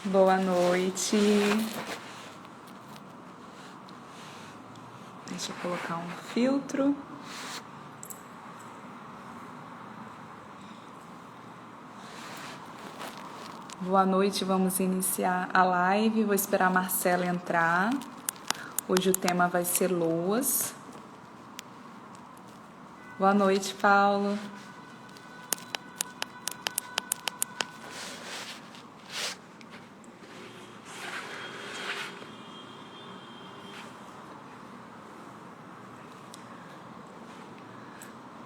Boa noite. Deixa eu colocar um filtro. Boa noite, vamos iniciar a live. Vou esperar a Marcela entrar. Hoje o tema vai ser loas. Boa noite, Paulo.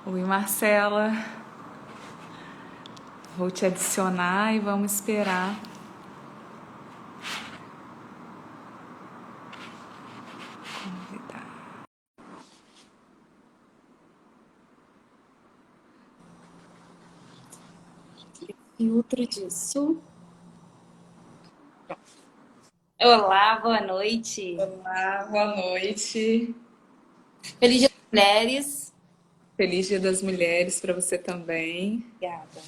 Oi, Marcela. Vou te adicionar e vamos esperar. Convidar. Filtro disso. Olá, boa noite. Olá, boa noite. Feliz Dia das Mulheres. Feliz Dia das Mulheres para você também. Obrigada.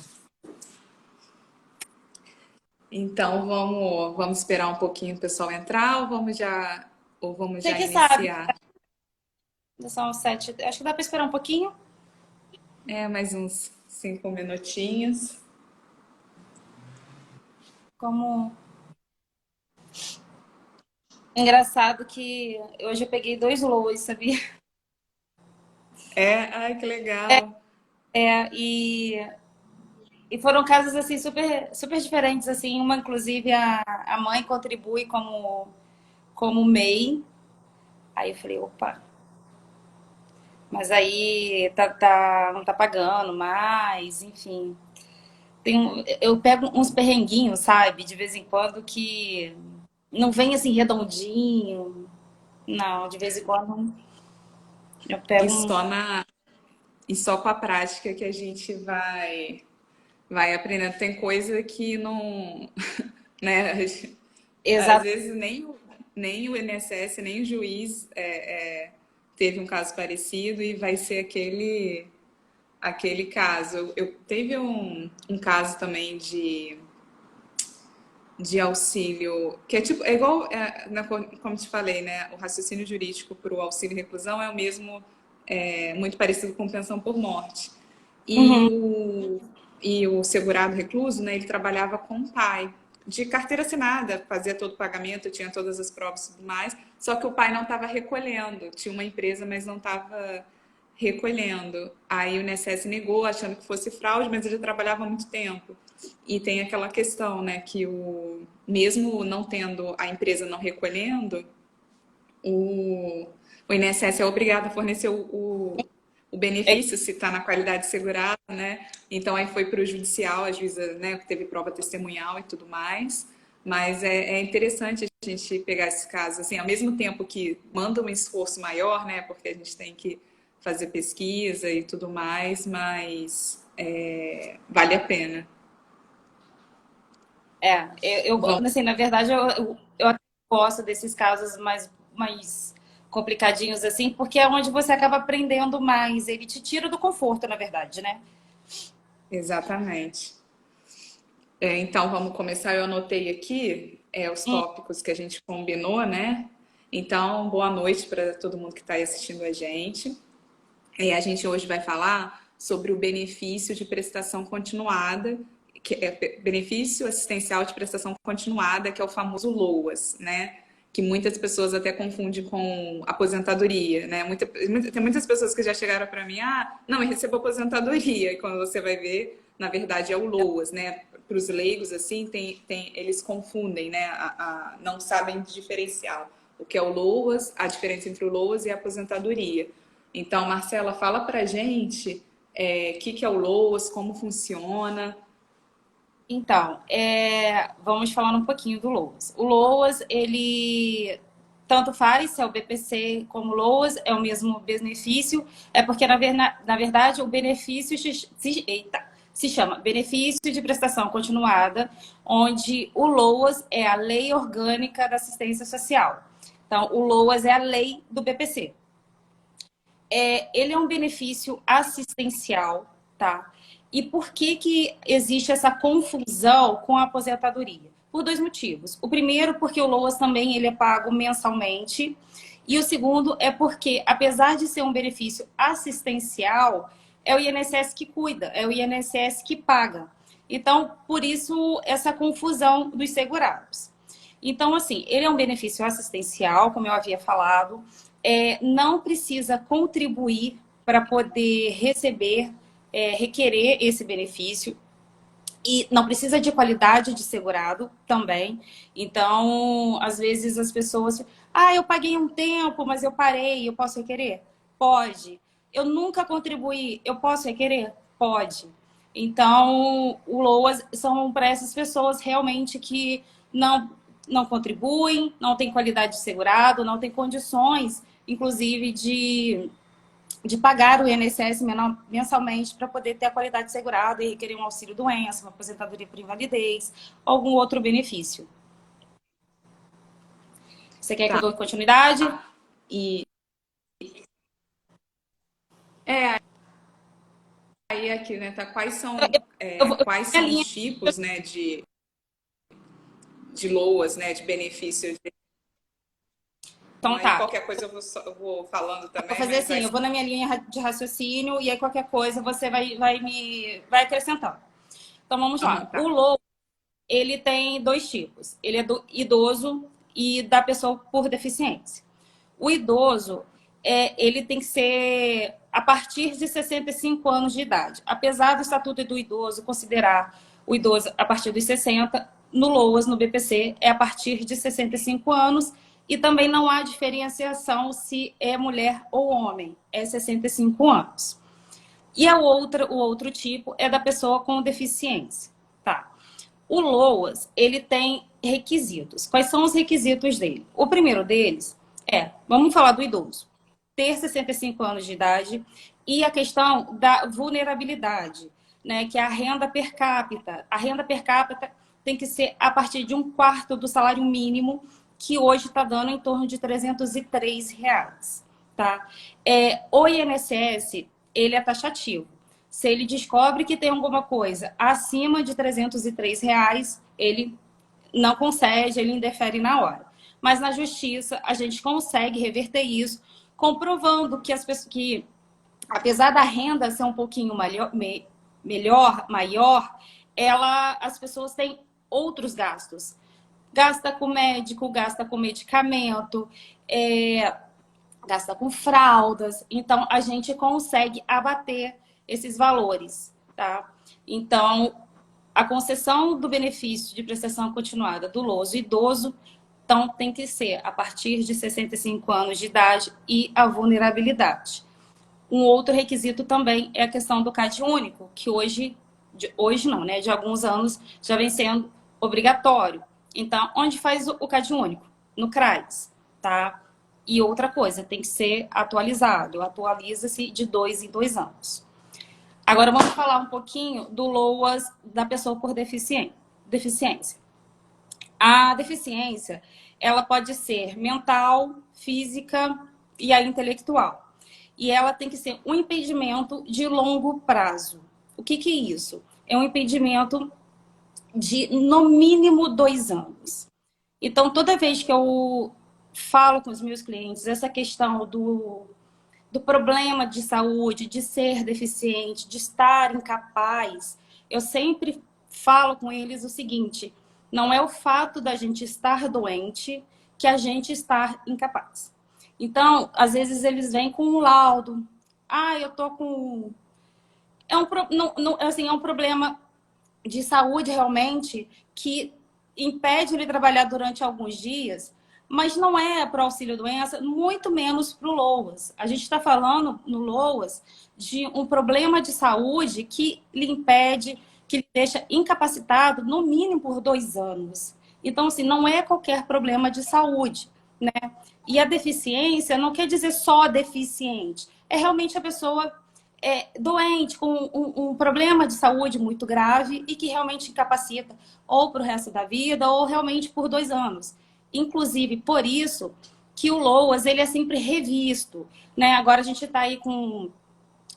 Então vamos esperar um pouquinho o pessoal entrar ou vamos Você já que sabe, iniciar? são 7. Acho que dá para esperar um pouquinho. É, mais uns 5 minutinhos. Como engraçado que hoje eu peguei 2 loas, sabia? É, ai que legal. E foram casos assim super diferentes assim. Uma inclusive a mãe contribui como MEI. Aí eu falei, opa. Mas aí não tá pagando mais, enfim. Eu pego uns perrenguinhos, sabe, de vez em quando que não vem assim redondinho. Não, de vez em quando eu E pego um. só na e só com a prática que a gente vai aprendendo. Tem coisa que não, né? Às Exato, vezes nem o INSS, nem o juiz teve um caso parecido e vai ser aquele caso. Eu teve um caso também de auxílio, que é tipo, é igual, como te falei, né? O raciocínio jurídico para o auxílio reclusão é o mesmo, muito parecido com pensão por morte. E uhum, o segurado recluso, né? Ele trabalhava com o pai, de carteira assinada, fazia todo o pagamento, tinha todas as provas e tudo mais, só que o pai não estava recolhendo, tinha uma empresa, mas não estava recolhendo. Aí o INSS negou, achando que fosse fraude, mas ele trabalhava há muito tempo. E tem aquela questão, né, que mesmo não tendo a empresa não recolhendo, o INSS é obrigado a fornecer o benefício se está na qualidade segurada, né? Então aí foi para o judicial, a juíza, né, teve prova testemunhal e tudo mais. Mas é interessante a gente pegar esse caso, assim, ao mesmo tempo que manda um esforço maior, né, porque a gente tem que fazer pesquisa e tudo mais, mas vale a pena. eu Vamos, assim, na verdade, eu até gosto desses casos mais complicadinhos assim, porque é onde você acaba aprendendo mais. Ele te tira do conforto, na verdade, né? exatamente. Então, vamos começar. Eu anotei aqui os tópicos que a gente combinou, né? Então, boa noite para todo mundo que está aí assistindo a gente. A gente hoje vai falar sobre o benefício de prestação continuada, que é benefício assistencial de prestação continuada, que é o famoso LOAS, né? Que muitas pessoas até confundem com aposentadoria, né? Tem muitas pessoas que já chegaram para mim, não, eu recebo aposentadoria, e quando você vai ver, na verdade é o LOAS, né? Para os leigos, assim, eles confundem, né? Não sabem diferenciar o que é o LOAS, a diferença entre o LOAS e a aposentadoria. Então, Marcela, fala pra gente o que é o LOAS, como funciona. Então, vamos falar um pouquinho do LOAS. O LOAS, ele tanto faz se é o BPC como o LOAS, é o mesmo benefício, é porque, na verdade, o benefício se chama Benefício de Prestação Continuada, onde o LOAS é a Lei Orgânica da Assistência Social. Então, o LOAS é a lei do BPC. Ele é um benefício assistencial, tá? E por que existe essa confusão com a aposentadoria? Por dois motivos. O primeiro, porque o LOAS também ele é pago mensalmente. E o segundo é porque, apesar de ser um benefício assistencial, é o INSS que cuida, é o INSS que paga. Então, por isso, essa confusão dos segurados. Então, assim, ele é um benefício assistencial, como eu havia falado, não precisa contribuir para poder receber, requerer esse benefício. E não precisa de qualidade de segurado também. Então, às vezes as pessoas... Ah, eu paguei um tempo, mas eu parei, eu posso requerer? Pode. Eu nunca contribuí, eu posso requerer? Pode. Então, o LOAS são para essas pessoas realmente que não contribuem, não têm qualidade de segurado, não têm condições, inclusive, de pagar o INSS mensalmente para poder ter a qualidade segurada e requerer um auxílio-doença, uma aposentadoria por invalidez, algum outro benefício. Você quer que eu Tá. dou continuidade? E é aí aqui, né, tá? Quais Minha são linha, os tipos, né, de LOAS, né, de benefícios? então Aí tá. qualquer coisa eu vou falando Vou também, fazer mas vai assim, eu vou na minha linha de raciocínio e aí qualquer coisa você vai acrescentando. Então vamos Aham, lá. O tá. LOAS, ele tem dois tipos. Ele é do idoso e da pessoa por deficiência. O idoso, ele tem que ser a partir de 65 anos de idade. Apesar do Estatuto do Idoso considerar o idoso a partir dos 60, no LOAS, no BPC, é a partir de 65 anos e também não há diferenciação se é mulher ou homem, é 65 anos. E o outro tipo é da pessoa com deficiência. Tá. O LOAS, ele tem requisitos. Quais são os requisitos dele? O primeiro deles vamos falar do idoso, ter 65 anos de idade e a questão da vulnerabilidade, né, que é a renda per capita. A renda per capita tem que ser a partir de um quarto do salário mínimo, que hoje está dando em torno de R$ 303. Tá? O INSS, ele é taxativo. Se ele descobre que tem alguma coisa acima de R$ 303, ele não concede, ele indefere na hora. Mas na justiça a gente consegue reverter isso, comprovando que as pessoas que, apesar da renda ser um pouquinho maior, as pessoas têm outros gastos. Gasta com médico, gasta com medicamento, gasta com fraldas. Então, a gente consegue abater esses valores, tá? Então, a concessão do benefício de prestação continuada do LOAS idoso, então, tem que ser a partir de 65 anos de idade e a vulnerabilidade. Um outro requisito também é a questão do CAD único, que hoje não, né? De alguns anos já vem sendo obrigatório. Então, onde faz o CAD único? No CRAS, tá? E outra coisa, tem que ser atualizado. Atualiza-se de 2 em 2 anos. Agora vamos falar um pouquinho do LOAS da pessoa por deficiência. A deficiência, ela pode ser mental, física e a intelectual. E ela tem que ser um impedimento de longo prazo. O que é isso? É um impedimento de, no mínimo, 2 anos. Então, toda vez que eu falo com os meus clientes essa questão do problema de saúde, de ser deficiente, de estar incapaz, eu sempre falo com eles o seguinte: não é o fato da gente estar doente que a gente está incapaz. Então, às vezes eles vêm com um laudo. Ah, eu tô com... assim, é um problema de saúde realmente que impede ele trabalhar durante alguns dias, mas não é para o auxílio-doença, muito menos para o LOAS. A gente está falando no LOAS de um problema de saúde que lhe impede, que lhe deixa incapacitado no mínimo por 2 anos. Então, assim, não é qualquer problema de saúde, né? E a deficiência não quer dizer só deficiente, é realmente a pessoa doente, com um problema de saúde muito grave e que realmente incapacita ou para o resto da vida ou realmente por 2 anos. Inclusive, por isso que o LOAS ele é sempre revisto, né? Agora a gente está aí com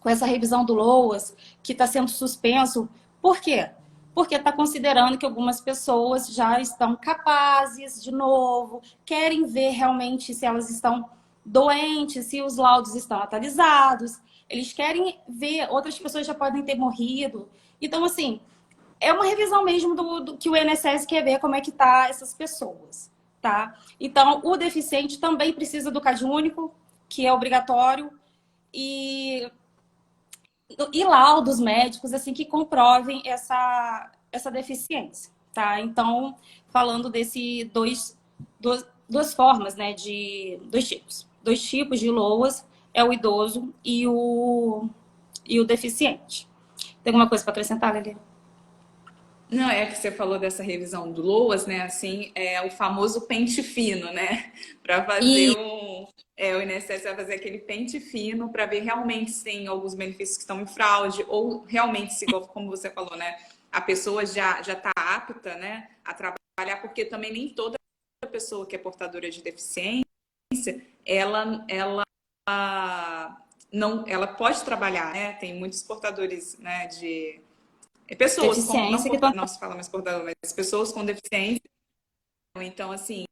essa revisão do LOAS que está sendo suspenso. Por quê? porque está considerando que algumas pessoas já estão capazes, de novo, querem ver realmente se elas estão doentes, se os laudos estão atualizados, eles querem ver, outras pessoas já podem ter morrido. Então, assim, é uma revisão mesmo do que o INSS quer ver como é que tá essas pessoas, tá? Então, o deficiente também precisa do CadÚnico, que é obrigatório, e laudos médicos assim que comprovem essa deficiência, tá? Então, falando desse duas formas, né, de dois tipos de LOAS, é o idoso e o deficiente. Tem alguma coisa para acrescentar, Lili? Não, é que você falou dessa revisão do LOAS, né? Assim, é o famoso pente fino, né? Para fazer E um. É, o INSS vai fazer aquele pente fino para ver realmente se tem alguns benefícios que estão em fraude, ou realmente, se, como você falou, né? A pessoa já está apta, né, a trabalhar, porque também nem toda pessoa que é portadora de deficiência, ela não, ela pode trabalhar, né? Tem muitos portadores, né, de pessoas com, não, deficiência que estão... não se fala mais portador, mas pessoas com deficiência. Então, assim,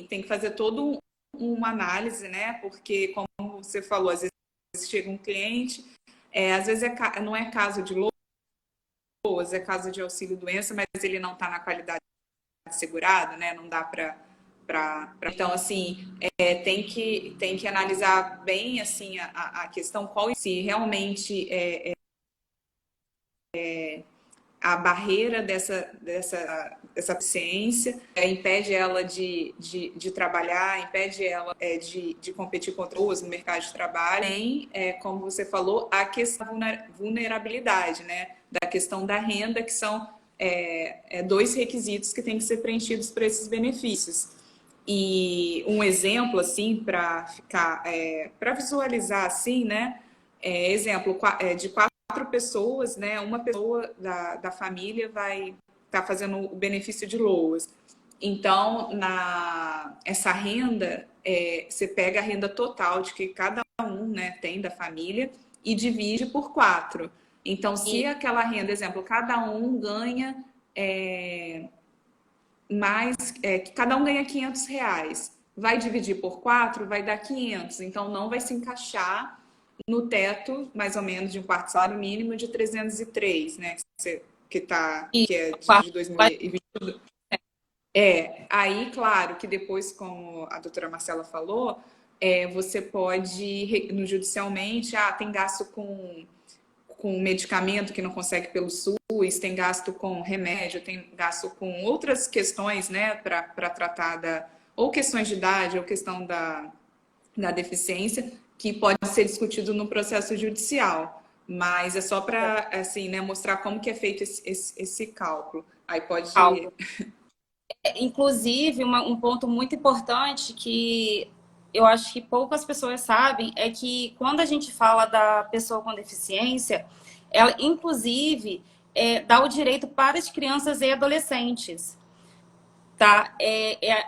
tem que fazer todo uma análise, né? Porque, como você falou, às vezes chega um cliente, às vezes não é caso de LOAS, é caso de auxílio-doença, mas ele não está na qualidade segurado, né? Não dá para... Então, assim, tem que analisar bem assim, a questão, qual se realmente a barreira dessa paciência impede ela de trabalhar, impede ela de competir contra outros no mercado de trabalho. Tem, como você falou, a questão da vulnerabilidade, né? Da questão da renda, que são dois requisitos que têm que ser preenchidos para esses benefícios. E um exemplo, assim, para ficar, para visualizar assim, né? Exemplo de quatro pessoas, né? Uma pessoa da família vai estar fazendo o benefício de LOAS. Então, essa renda, você pega a renda total de que cada um, né, tem da família e divide por quatro. Então, se aquela renda, exemplo, cada um ganha que cada um ganha R$ 500, vai dividir por quatro, vai dar 500. Então, não vai se encaixar no teto, mais ou menos, de um quarto salário mínimo de 303, né? Que é de 2020. Aí, claro, que depois, como a doutora Marcela falou, você pode, no judicialmente, tem gasto com medicamento que não consegue pelo SUS, tem gasto com remédio, tem gasto com outras questões, né, para tratar ou questões de idade, ou questão da deficiência, que pode ser discutido no processo judicial. Mas é só para, assim, né, mostrar como que é feito esse cálculo. Aí pode... Inclusive, um ponto muito importante que eu acho que poucas pessoas sabem é que quando a gente fala da pessoa com deficiência, ela, inclusive, dá o direito para as crianças e adolescentes, tá?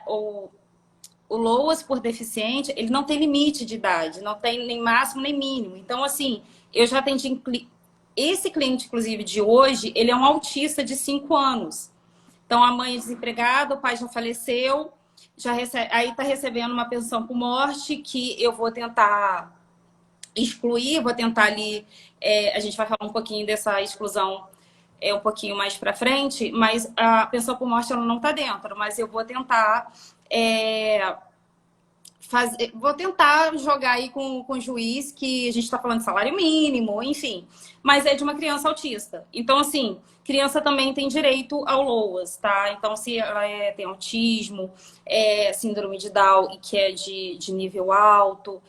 O LOAS por deficiente, ele não tem limite de idade, não tem nem máximo nem mínimo. Então, assim, eu já atendi... Esse cliente, inclusive, de hoje, ele é um autista de 5 anos. Então, a mãe é desempregada, o pai já faleceu, aí está recebendo uma pensão por morte que eu vou tentar excluir, vou tentar ali... a gente vai falar um pouquinho dessa exclusão um pouquinho mais para frente, mas a pensão por morte ela não está dentro, mas eu vou tentar... vou tentar jogar aí com o juiz que a gente está falando de salário mínimo, enfim, mas é de uma criança autista. Então, assim, criança também tem direito ao LOAS, tá? Então, se ela tem autismo, síndrome de Down, e que é de nível alto,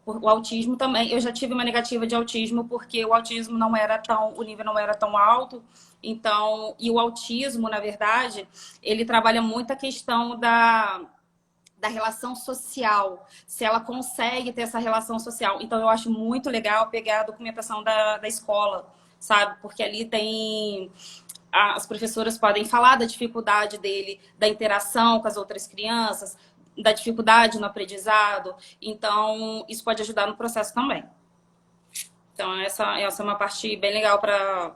o autismo também. Eu já tive uma negativa de autismo porque o autismo não era tão, o nível não era tão alto. Então, e o autismo, na verdade, ele trabalha muito a questão da relação social, se ela consegue ter essa relação social. Então, eu acho muito legal pegar a documentação da escola, sabe? Porque ali tem... As professoras podem falar da dificuldade dele, da interação com as outras crianças, da dificuldade no aprendizado. Então, isso pode ajudar no processo também. Então, essa é uma parte bem legal para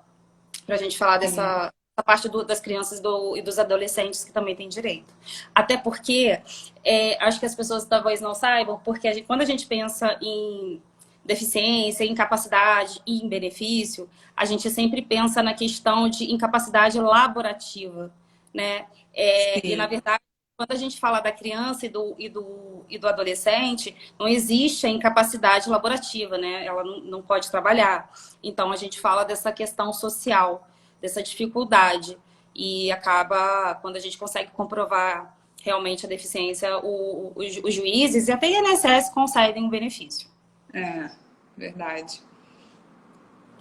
para a gente falar Sim, dessa parte das crianças e dos adolescentes que também têm direito. Até porque, acho que as pessoas talvez não saibam, porque quando a gente pensa em deficiência, incapacidade e em benefício, a gente sempre pensa na questão de incapacidade laborativa, né? E, na sim, verdade, quando a gente fala da criança e do adolescente, não existe a incapacidade laborativa, né? Ela não pode trabalhar. Então, a gente fala dessa questão social, dessa dificuldade. E acaba, quando a gente consegue comprovar realmente a deficiência, os juízes e até a INSS concedem um benefício. é verdade.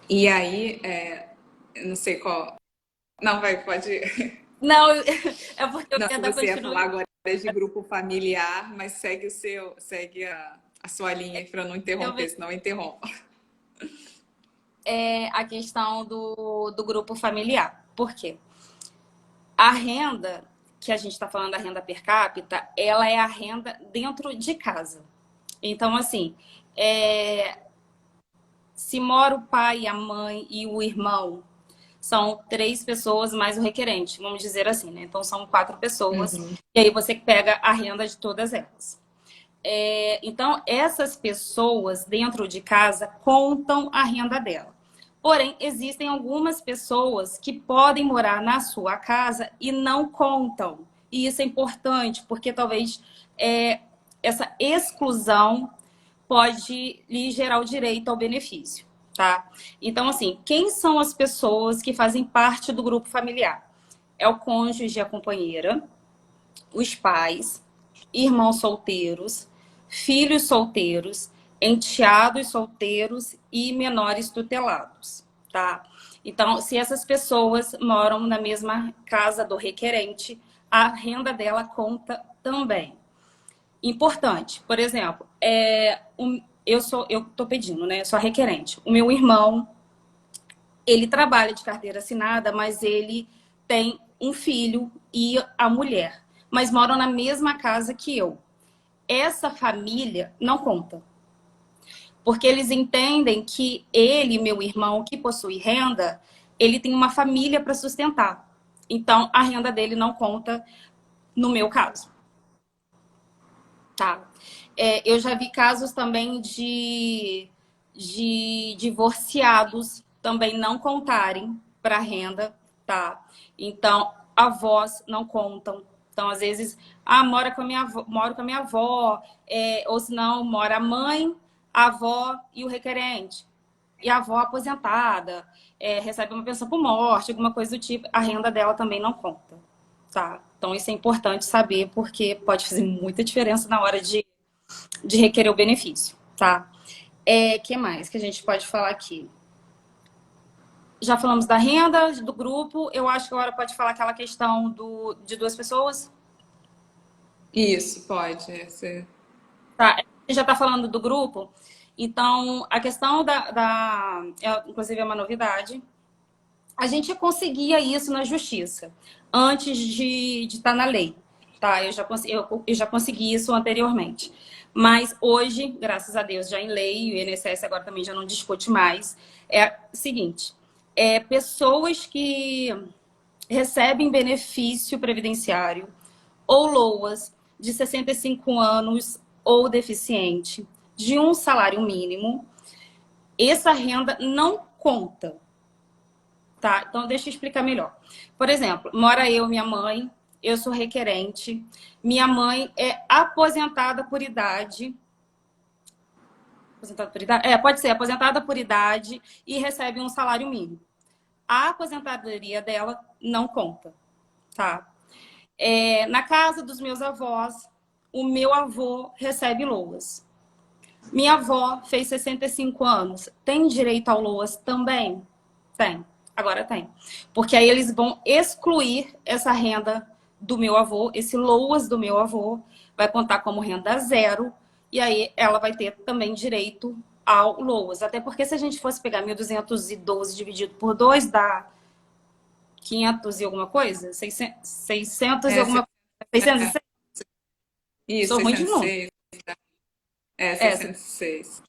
E aí, eu não sei qual. Não, vai, pode. Não, é porque eu Não, quero se dar você ia falar continuidade. agora de grupo familiar, mas segue a sua linha para eu não interromper, senão eu interrompo. A questão do grupo familiar. Por quê? A renda, que a gente está falando da renda per capita, ela é a renda dentro de casa. Então, assim, se mora o pai, a mãe e o irmão, são 3 pessoas mais o requerente, vamos dizer assim, né? Então, são 4 pessoas, Uhum. e aí você pega a renda de todas elas. Então, essas pessoas dentro de casa contam a renda dela. Porém, existem algumas pessoas que podem morar na sua casa e não contam. E isso é importante, porque talvez essa exclusão pode lhe gerar o direito ao benefício, tá? Então, assim, quem são as pessoas que fazem parte do grupo familiar? É o cônjuge, a companheira, os pais, irmãos solteiros, filhos solteiros, enteados solteiros e menores tutelados, tá? Então, se essas pessoas moram na mesma casa do requerente, a renda dela conta também. Importante, por exemplo, eu tô pedindo, né? Sou a requerente. O meu irmão, ele trabalha de carteira assinada, mas ele tem um filho e a mulher, mas moram na mesma casa que eu. Essa família não conta, porque eles entendem que ele, meu irmão, que possui renda, ele tem uma família para sustentar. Então, a renda dele não conta no meu caso, tá? Eu já vi casos também de divorciados também não contarem para renda, tá? Então, avós não contam. Então, às vezes, moro com a minha avó, ou se não, mora a mãe, a avó e o requerente. E a avó aposentada, recebe uma pensão por morte, alguma coisa do tipo, a renda dela também não conta, tá? Então, isso é importante saber, porque pode fazer muita diferença na hora de requerer o benefício, tá? Que mais que a gente pode falar aqui? Já falamos da renda, do grupo. Eu acho que agora pode falar aquela questão de 2 pessoas. Isso, pode. Tá? A gente já está falando do grupo. Então, a questão inclusive é uma novidade. A gente conseguia isso na justiça, antes de estar na lei. Tá? Eu já consegui isso anteriormente. Mas hoje, graças a Deus, já em lei, o INSS agora também já não discute mais. É o seguinte: pessoas que recebem benefício previdenciário ou LOAS de 65 anos ou deficiente, de um salário mínimo, essa renda não conta. Tá, então deixa eu explicar melhor. Por exemplo, mora eu, minha mãe, eu sou requerente, minha mãe é aposentada por idade. Aposentada por idade? Pode ser, aposentada por idade e recebe um salário mínimo. A aposentadoria dela não conta, tá? Na casa dos meus avós, o meu avô recebe LOAS. Minha avó fez 65 anos. Tem direito ao LOAS também? Tem. Agora tem. Porque aí eles vão excluir essa renda do meu avô, esse LOAS do meu avô, vai contar como renda zero, e aí ela vai ter também direito ao LOAS. Até porque se a gente fosse pegar 1.212 dividido por 2, dá 500 e alguma coisa? 600 e É, alguma coisa. 606? isso, Sou ruim de número. 606. É, É, 606.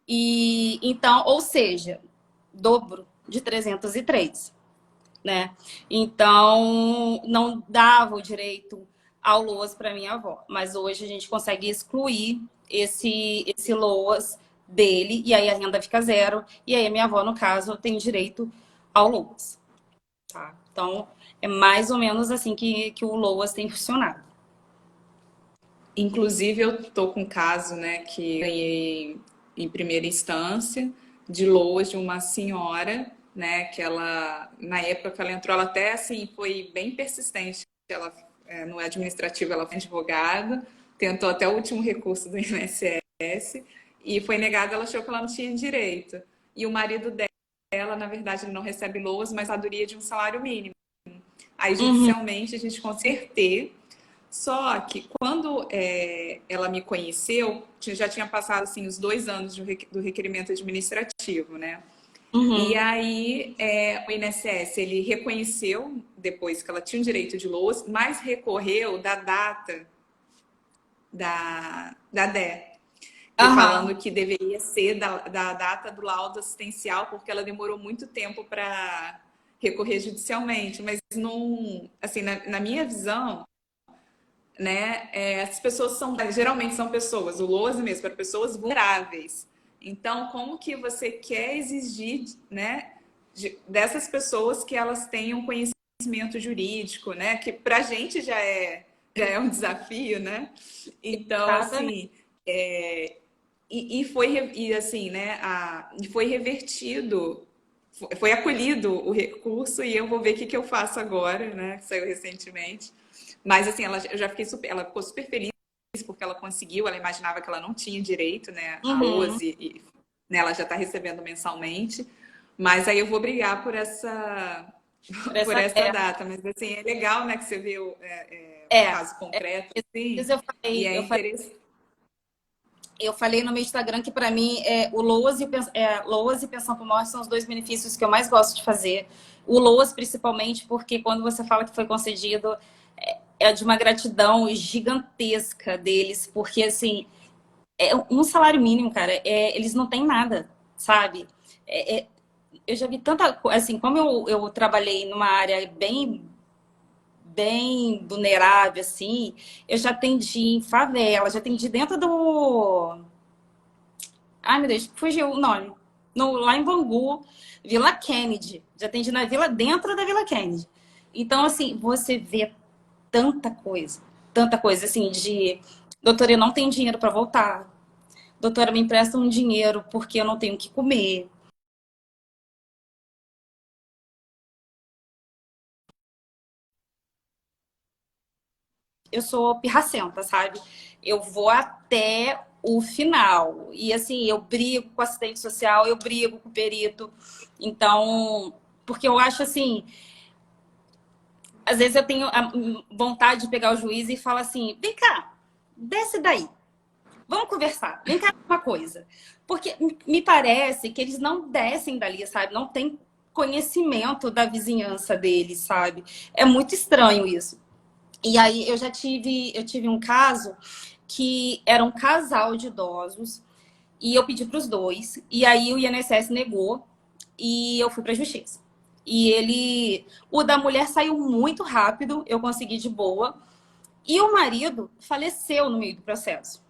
e então, ou seja, dobro de 303. né? Então, não dava o direito ao LOAS para minha avó. Mas hoje a gente consegue excluir esse LOAS dele, e aí a renda fica zero, e aí a minha avó, no caso, tem direito ao LOAS. Tá? Então, é mais ou menos assim que o LOAS tem funcionado. Inclusive, eu tô com um caso, né, que ganhei em primeira instância de loas de uma senhora, né, que ela, na época que ela entrou, ela até, assim, foi bem persistente. Ela, no administrativo, ela foi advogada, tentou até o último recurso do INSS e foi negado, ela achou que ela não tinha direito. E o marido dela, na verdade, ele não recebe loas, mas a duraria de um salário mínimo. Aí, Uhum, judicialmente, a gente conseguiu ter. Só que quando ela me conheceu, já tinha passado assim, os 2 anos do requerimento administrativo, né? E uhum. aí o INSS ele reconheceu depois que ela tinha o direito de LOAS, mas recorreu da data da DE, que Aham. falando que deveria ser da data do laudo assistencial, porque ela demorou muito tempo para recorrer judicialmente. Mas não, assim, na minha visão, né? As pessoas são, geralmente são pessoas, o LOAS mesmo, para pessoas vulneráveis. Então, como que você quer exigir, né, dessas pessoas que elas tenham conhecimento jurídico, né? Que para a gente já é um desafio, né? Então, Exatamente. assim, e assim, né? E foi revertido, foi acolhido o recurso e eu vou ver o que eu faço agora, né? Que saiu recentemente. Mas assim, eu já fiquei super, ela ficou super feliz porque ela conseguiu, ela imaginava que ela não tinha direito, né, a Uhum. OAS né, ela já está recebendo mensalmente. Mas aí eu vou brigar por essa Por por essa, essa data. Mas assim, é legal, né, que você vê um é, caso concreto assim, isso eu e falei, é interessante. eu falei no meu Instagram que para mim o LOAS LOAS e pensão por morte são os dois benefícios que eu mais gosto de fazer. O LOAS principalmente porque quando você fala que foi concedido é de uma gratidão gigantesca deles, porque assim, é um salário mínimo, cara, eles não têm nada, sabe? É, é, eu já vi tanta coisa, assim, como eu trabalhei numa área bem vulnerável, assim, eu já atendi em favela, já atendi dentro do... Ai, meu Deus, fugiu o nome. Lá em Bangu, Vila Kennedy. Já atendi na vila, dentro da Vila Kennedy. Então, assim, você vê tanta coisa, assim, de... Doutora, eu não tenho dinheiro para voltar. Doutora, me empresta um dinheiro porque eu não tenho o que comer. Eu sou pirracenta, sabe? Eu vou até o final. E assim, eu brigo com o assistente social, eu brigo com o perito. Então, porque eu acho assim, às vezes eu tenho a vontade de pegar o juiz e falar assim: vem cá, desce daí, vamos conversar, vem cá uma coisa. Porque me parece que eles não descem dali, sabe? Não tem conhecimento da vizinhança deles, sabe? É muito estranho isso. E aí eu tive um caso que era um casal de idosos e eu pedi para os dois e aí o INSS negou e eu fui para a justiça. E o da mulher saiu muito rápido, eu consegui de boa e o marido faleceu no meio do processo.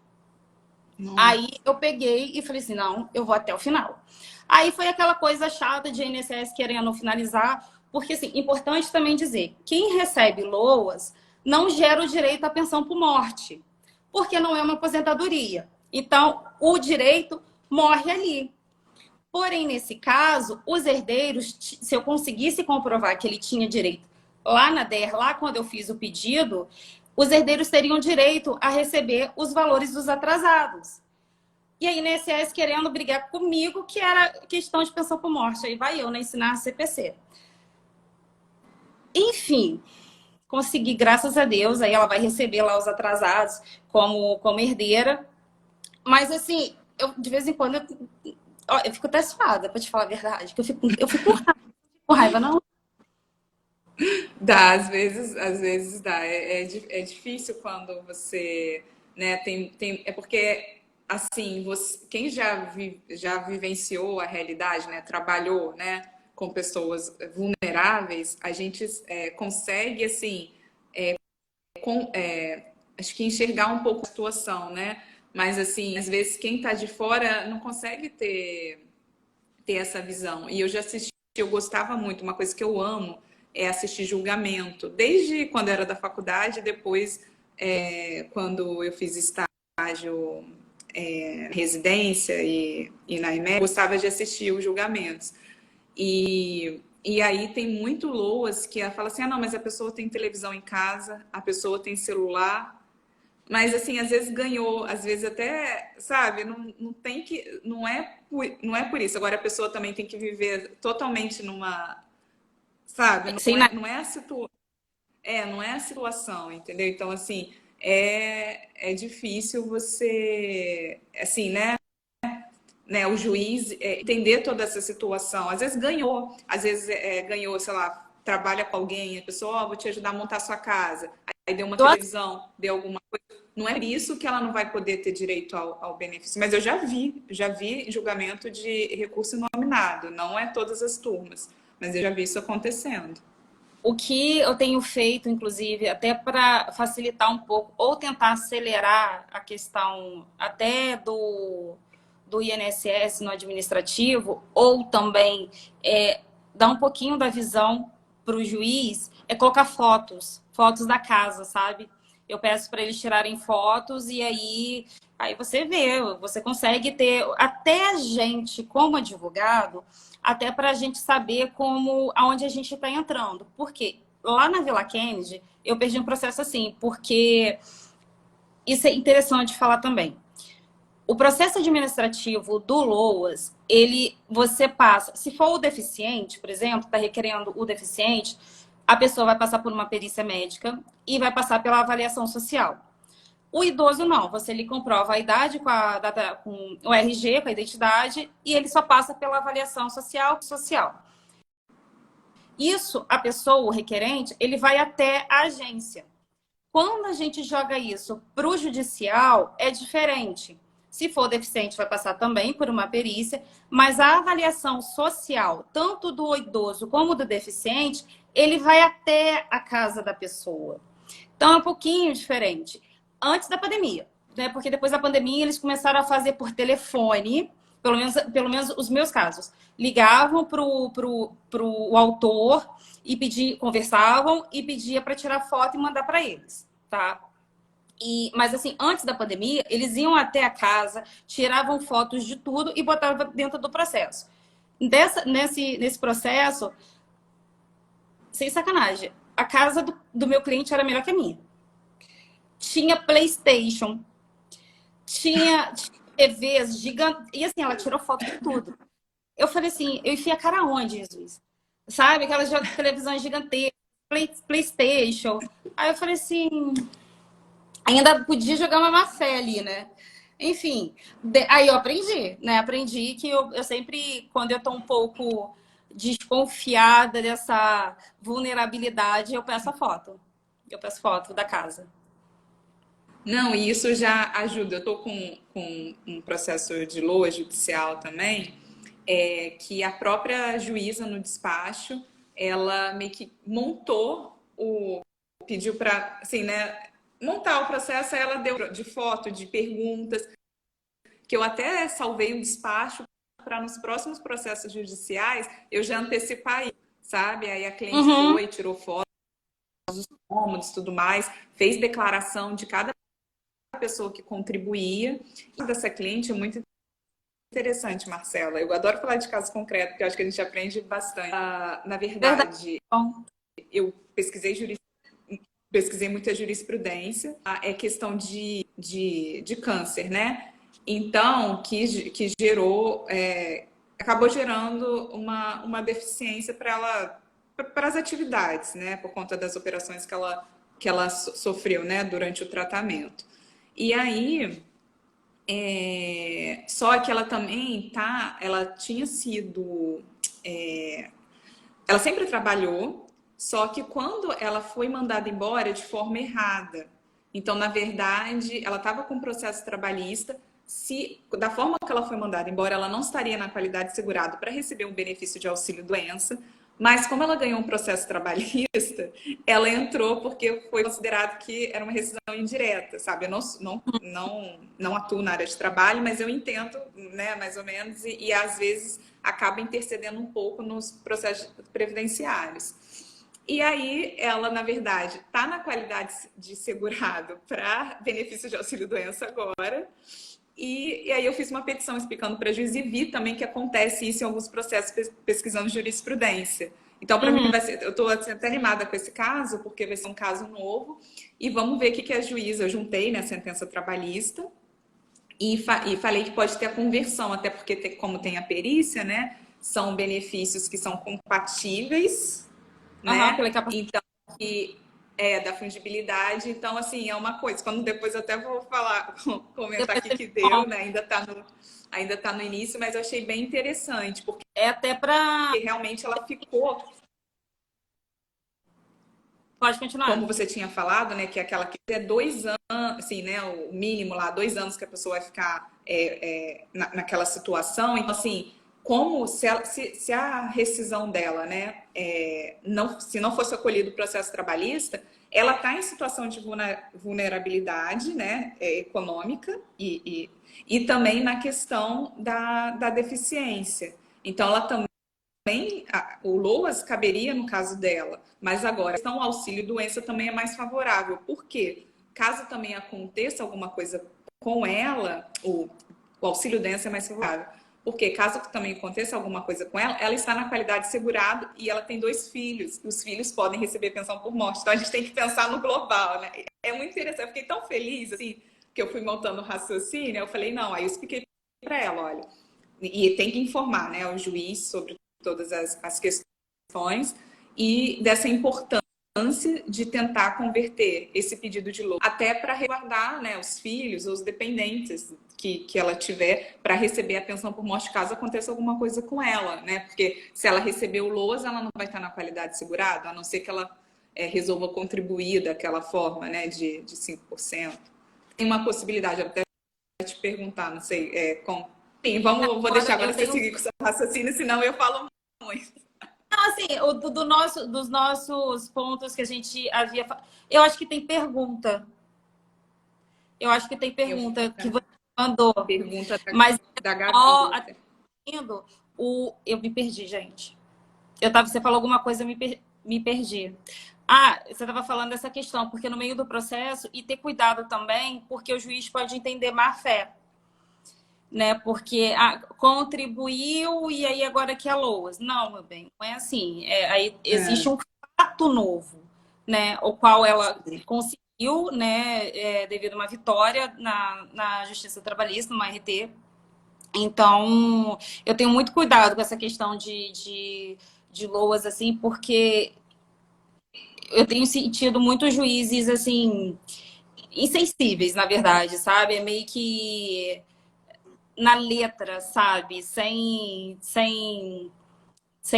Aí Nossa. eu peguei e falei assim, não, eu vou até o final. Aí foi aquela coisa chata de INSS querendo finalizar, porque assim, importante também dizer, quem recebe LOAS não gera o direito à pensão por morte, porque não é uma aposentadoria. Então, o direito morre ali. Porém, nesse caso, os herdeiros, se eu conseguisse comprovar que ele tinha direito lá na DER, lá quando eu fiz o pedido, os herdeiros teriam direito a receber os valores dos atrasados. E aí, INSS querendo brigar comigo, que era questão de pensão por morte. Aí vai eu, né, ensinar a CPC. Enfim, consegui, graças a Deus, aí ela vai receber lá os atrasados como herdeira. Mas, assim, de vez em quando, eu fico até suada, pra te falar a verdade. Que eu fico com raiva, não. Dá, às vezes dá. É difícil quando você, né, é porque, assim, quem já vivenciou a realidade, né, trabalhou, né, com pessoas vulneráveis, a gente consegue, assim, acho que enxergar um pouco a situação, né? Mas, assim, às vezes quem está de fora não consegue ter essa visão. E eu já assisti, eu gostava muito, uma coisa que eu amo é assistir julgamento. Desde quando eu era da faculdade, depois, quando eu fiz estágio, residência e na IME, eu gostava de assistir os julgamentos. E aí tem muito LOAS que ela fala assim, ah, não, mas a pessoa tem televisão em casa, a pessoa tem celular, mas assim, às vezes ganhou, às vezes até, sabe, não tem que, não é por isso. Agora a pessoa também tem que viver totalmente numa, sabe, Sem nada. não é a situação, entendeu? Então, assim, é difícil você, assim, né, o juiz entender toda essa situação. Às vezes ganhou, às vezes ganhou, sei lá, trabalha com alguém, a pessoa, vou te ajudar a montar a sua casa. Aí deu uma televisão, deu alguma coisa. Não é por isso que ela não vai poder ter direito ao benefício. Mas eu já vi julgamento de recurso nominado. Não é todas as turmas, mas eu já vi isso acontecendo. O que eu tenho feito, inclusive, até para facilitar um pouco, ou tentar acelerar a questão até do INSS no administrativo, ou também dar um pouquinho da visão para o juiz, é colocar fotos da casa, sabe? Eu peço para eles tirarem fotos e aí você vê, você consegue ter, até a gente, como advogado, até para a gente saber aonde a gente está entrando. Porque lá na Vila Kennedy, eu perdi um processo assim, porque isso é interessante falar também. O processo administrativo do LOAS, você passa, se for o deficiente, por exemplo, está requerendo o deficiente, a pessoa vai passar por uma perícia médica e vai passar pela avaliação social. O idoso não, você lhe comprova a idade com o RG, com a identidade, e ele só passa pela avaliação social. Isso, a pessoa, o requerente, ele vai até a agência. Quando a gente joga isso para o judicial, é diferente. Se for deficiente, vai passar também por uma perícia, mas a avaliação social, tanto do idoso como do deficiente, ele vai até a casa da pessoa. Então, é um pouquinho diferente. Antes da pandemia, né? Porque depois da pandemia, eles começaram a fazer por telefone, pelo menos os meus casos. Ligavam pro autor e conversavam e pedia para tirar foto e mandar para eles, tá? Mas assim, antes da pandemia, eles iam até a casa, tiravam fotos de tudo e botavam dentro do processo. Nesse processo, sem sacanagem, a casa do meu cliente era melhor que a minha. Tinha PlayStation, tinha TVs gigantes. E assim, ela tirou foto de tudo. Eu falei assim, eu enfiei a cara onde, Jesus? Sabe? Aquelas televisões gigantescas, PlayStation. Aí eu falei assim, ainda podia jogar uma má fé ali, né? Enfim, aí eu aprendi, né? Aprendi que eu sempre, quando eu tô um pouco desconfiada dessa vulnerabilidade, eu peço a foto. Eu peço foto da casa. Não, e isso já ajuda. Eu estou com um processo de LOA judicial também, que a própria juíza no despacho, ela meio que pediu para, assim, né, montar o processo, aí ela deu de foto, de perguntas, que eu até salvei o despacho para nos próximos processos judiciais eu já antecipar, sabe? Aí a cliente foi, tirou foto dos cômodos, tudo mais, fez declaração de cada pessoa que contribuía. E dessa cliente é muito interessante, Marcela. Eu adoro falar de caso concreto, porque eu acho que a gente aprende bastante. Na verdade, eu pesquisei muita jurisprudência, é questão de câncer, né? Então, que gerou, acabou gerando uma deficiência para as atividades, né? Por conta das operações que ela sofreu, né? Durante o tratamento. E aí, só que ela também ela tinha sido, ela sempre trabalhou, só que quando ela foi mandada embora de forma errada. Então, na verdade, ela estava com processo trabalhista, se da forma que ela foi mandada embora, ela não estaria na qualidade de segurado para receber um benefício de auxílio-doença, mas como ela ganhou um processo trabalhista, ela entrou porque foi considerado que era uma rescisão indireta, sabe? Eu não atuo na área de trabalho, mas eu entendo, né, mais ou menos, e às vezes acaba intercedendo um pouco nos processos previdenciários. E aí, ela, na verdade, está na qualidade de segurado para benefício de auxílio-doença agora. E aí eu fiz uma petição explicando para juiz e vi também que acontece isso em alguns processos pesquisando jurisprudência. Então, para mim, vai ser, eu estou até animada com esse caso, porque vai ser um caso novo. E vamos ver o que a juíza, eu juntei, né, a sentença trabalhista, e falei que pode ter a conversão, até porque, como tem a perícia, né, são benefícios que são compatíveis, né? Então, que da fungibilidade. Então, assim, é uma coisa. Quando depois eu até vou falar, comentar aqui que deu, né? Ainda tá no início, mas eu achei bem interessante, porque até para... realmente ela ficou. Pode continuar. Como você tinha falado, né? Que é aquela que é 2 anos, assim, né? O mínimo lá, 2 anos que a pessoa vai ficar naquela situação. Então, assim, como se a rescisão dela, né, se não fosse acolhido o processo trabalhista, ela está em situação de vulnerabilidade, né, econômica e também na questão da deficiência. Então, ela também, o LOAS caberia no caso dela, mas agora a questão do auxílio-doença também é mais favorável. Por quê? Caso também aconteça alguma coisa com ela, o auxílio-doença é mais favorável. Porque caso também aconteça alguma coisa com ela, ela está na qualidade de segurado e ela tem 2 filhos. Os filhos podem receber pensão por morte. Então a gente tem que pensar no global, né? É muito interessante. Eu fiquei tão feliz, assim, que eu fui montando o raciocínio. Eu falei, não, aí eu expliquei para ela, olha, e tem que informar, né, o juiz sobre todas as questões e dessa importância de tentar converter esse pedido de LOA até para resguardar, né, os filhos, os dependentes que ela tiver para receber a pensão por morte caso aconteça alguma coisa com ela, né? Porque se ela receber o LOAS, ela não vai estar na qualidade segurada, a não ser que ela resolva contribuir daquela forma, né, de 5%. Tem uma possibilidade, eu até te perguntar, não sei, Sim, vou deixar agora você seguir com o seu raciocínio, senão eu falo muito. Não, assim, dos nossos pontos que a gente havia... Eu acho que tem pergunta. Eu acho que tem pergunta que você mandou. Pergunta mas da Gabi. Eu me perdi, gente. Você falou alguma coisa, eu me perdi. Você estava falando dessa questão, porque no meio do processo, e ter cuidado também, porque o juiz pode entender má fé. Né? Porque contribuiu e aí agora que é LOAS. Não, meu bem, não é assim. Aí existe um fato novo, né? O qual ela conseguiu, né? Devido a uma vitória na Justiça Trabalhista, no RT. Então, eu tenho muito cuidado com essa questão de LOAS, assim, porque eu tenho sentido muitos juízes, assim, insensíveis, na verdade, sabe? É meio que na letra, sabe? Sem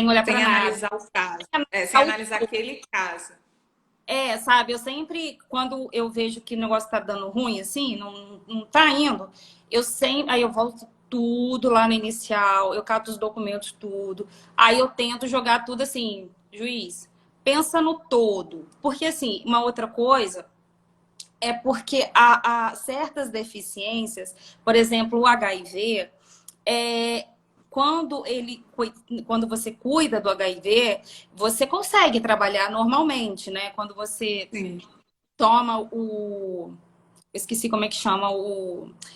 olhar para nada. Analisar o caso. Sem analisar aquele caso. Sabe? Eu sempre, quando eu vejo que o negócio tá dando ruim, assim, não tá indo, aí eu volto tudo lá no inicial, eu cato os documentos, tudo. Aí eu tento jogar tudo assim, juiz, pensa no todo. Porque, assim, uma outra coisa é porque há certas deficiências, por exemplo, o HIV, quando você cuida do HIV, você consegue trabalhar normalmente, né? Quando você toma esqueci como é que chama,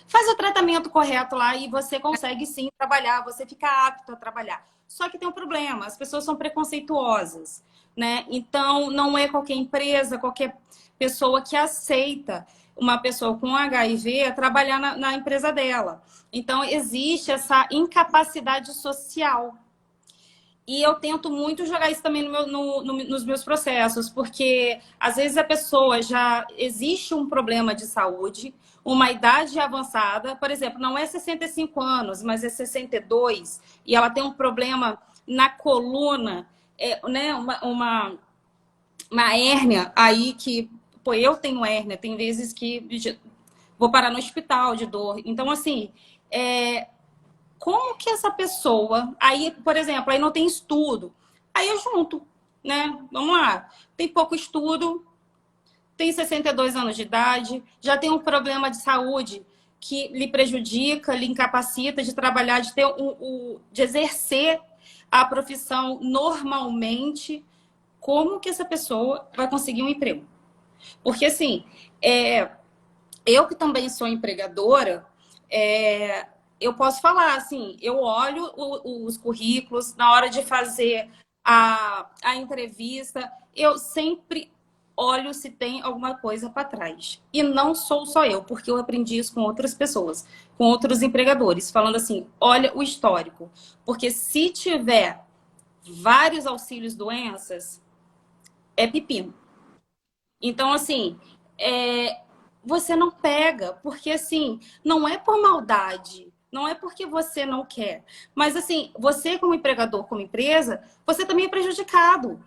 faz o tratamento correto lá e você consegue sim trabalhar, você fica apto a trabalhar. Só que tem um problema, as pessoas são preconceituosas, né? Então, não é qualquer empresa, qualquer pessoa que aceita uma pessoa com HIV a trabalhar na empresa dela. Então, existe essa incapacidade social. E eu tento muito jogar isso também nos meus processos, porque às vezes a pessoa já existe um problema de saúde, uma idade avançada, por exemplo, não é 65 anos, mas é 62, e ela tem um problema na coluna, né, uma hérnia aí que, eu tenho hérnia, tem vezes que vou parar no hospital de dor. Então, assim, como que essa pessoa... Aí, por exemplo, aí não tem estudo. Aí eu junto, né? Vamos lá. Tem pouco estudo, tem 62 anos de idade, já tem um problema de saúde que lhe prejudica, lhe incapacita de trabalhar, de ter de exercer a profissão normalmente. Como que essa pessoa vai conseguir um emprego? Porque, assim, eu que também sou empregadora, eu posso falar, assim, eu olho os currículos na hora de fazer a entrevista, eu sempre olho se tem alguma coisa para trás. E não sou só eu, porque eu aprendi isso com outras pessoas, com outros empregadores, falando assim, olha o histórico. Porque se tiver vários auxílios doenças, é pepino. Então, assim, você não pega, porque, assim, não é por maldade, não é porque você não quer. Mas, assim, você como empregador, como empresa, você também é prejudicado.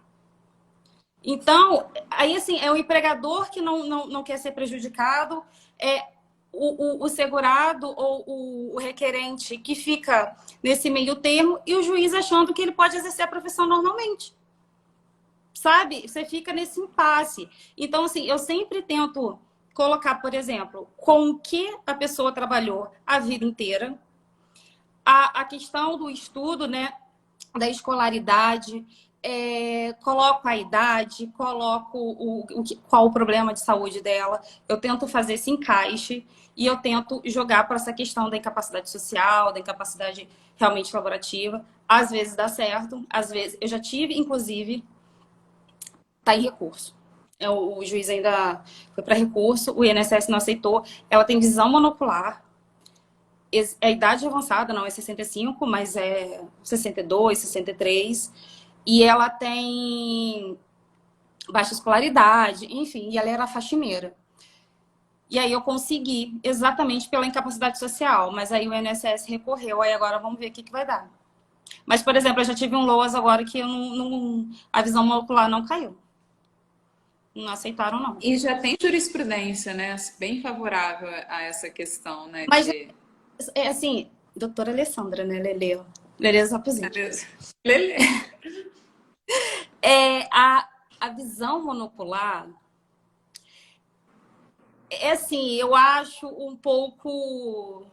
Então, aí, assim, é o empregador que não quer ser prejudicado, é o segurado ou o requerente que fica nesse meio termo e o juiz achando que ele pode exercer a profissão normalmente. Sabe? Você fica nesse impasse. Então, assim, eu sempre tento colocar, por exemplo, com o que a pessoa trabalhou a vida inteira, a questão do estudo, né, da escolaridade, coloco a idade, coloco qual o problema de saúde dela, eu tento fazer esse encaixe e eu tento jogar para essa questão da incapacidade social, da incapacidade realmente laborativa. Às vezes dá certo, às vezes... Eu já tive, inclusive... Está em recurso. O juiz ainda foi para recurso, o INSS não aceitou. Ela tem visão monocular, é idade avançada, não é 65, mas é 62, 63. E ela tem baixa escolaridade, enfim, e ela era faxineira. E aí eu consegui, exatamente pela incapacidade social, mas aí o INSS recorreu, aí agora vamos ver o que vai dar. Mas, por exemplo, eu já tive um LOAS agora que a visão monocular não caiu. Não aceitaram, não. E já tem jurisprudência, né, bem favorável a essa questão, né, Mas, assim, doutora Alessandra, né, Lele? Lele Zapuzinho. Lele. A visão monocular, assim, eu acho um pouco...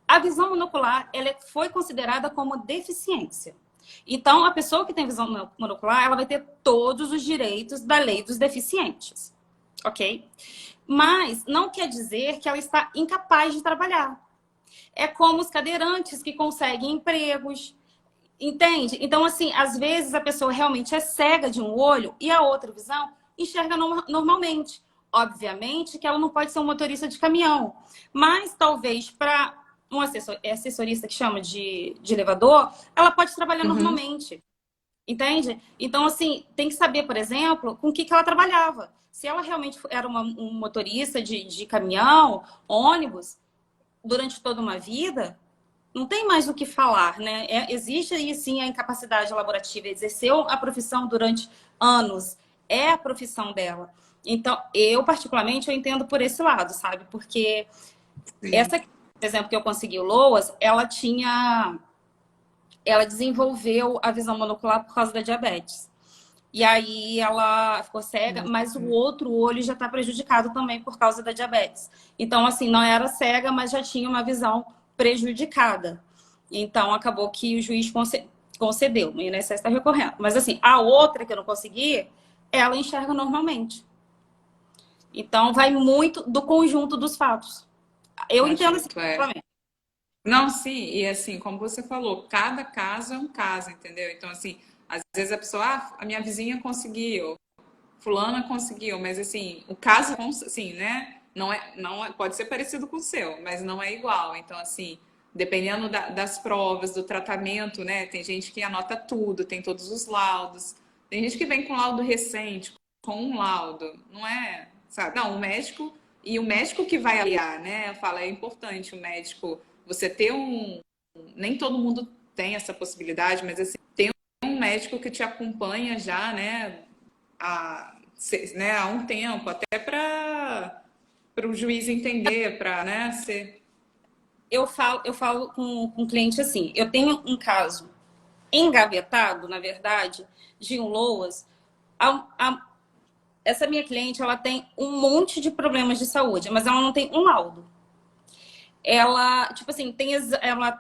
A visão monocular, ela foi considerada como deficiência. Então, a pessoa que tem visão monocular, ela vai ter todos os direitos da lei dos deficientes, ok? Mas não quer dizer que ela está incapaz de trabalhar. É como os cadeirantes que conseguem empregos, entende? Então, assim, às vezes a pessoa realmente é cega de um olho e a outra visão enxerga normalmente. Obviamente que ela não pode ser um motorista de caminhão, mas talvez para um assessorista que chama de elevador, ela pode trabalhar normalmente, entende? Então, assim, tem que saber, por exemplo, com o que ela trabalhava. Se ela realmente era um motorista de caminhão, ônibus, durante toda uma vida, não tem mais o que falar, né? Existe aí sim a incapacidade laborativa, exerceu a profissão durante anos, é a profissão dela. Então, eu particularmente, eu entendo por esse lado, sabe? Porque essa, por exemplo, que eu consegui o LOAS, ela desenvolveu a visão monocular por causa da diabetes. E aí ela ficou cega, mas o outro olho já está prejudicado também por causa da diabetes. Então, assim, não era cega, mas já tinha uma visão prejudicada. Então, acabou que o juiz concedeu. O INSS está recorrendo. Mas, assim, a outra que eu não consegui, ela enxerga normalmente. Então, vai muito do conjunto dos fatos. Eu entendo assim, Não, sim, e assim, como você falou, cada caso é um caso, entendeu? Então, assim, às vezes a pessoa, a minha vizinha conseguiu, fulana conseguiu, mas assim, o caso, assim, né? Pode ser parecido com o seu, mas não é igual. Então, assim, dependendo das provas, do tratamento, né? Tem gente que anota tudo, tem todos os laudos. Tem gente que vem com laudo recente, com um laudo, não é, sabe? Não, o médico que vai avaliar, né? Eu falo, é importante o médico, você ter nem todo mundo tem essa possibilidade, mas assim, tem um médico que te acompanha já, né? Há um tempo, até para o juiz entender, para, né, ser... Eu falo com o cliente assim, eu tenho um caso engavetado, na verdade, de um LOAS. Essa minha cliente, ela tem um monte de problemas de saúde, mas ela não tem um laudo. Ela, tipo assim, ela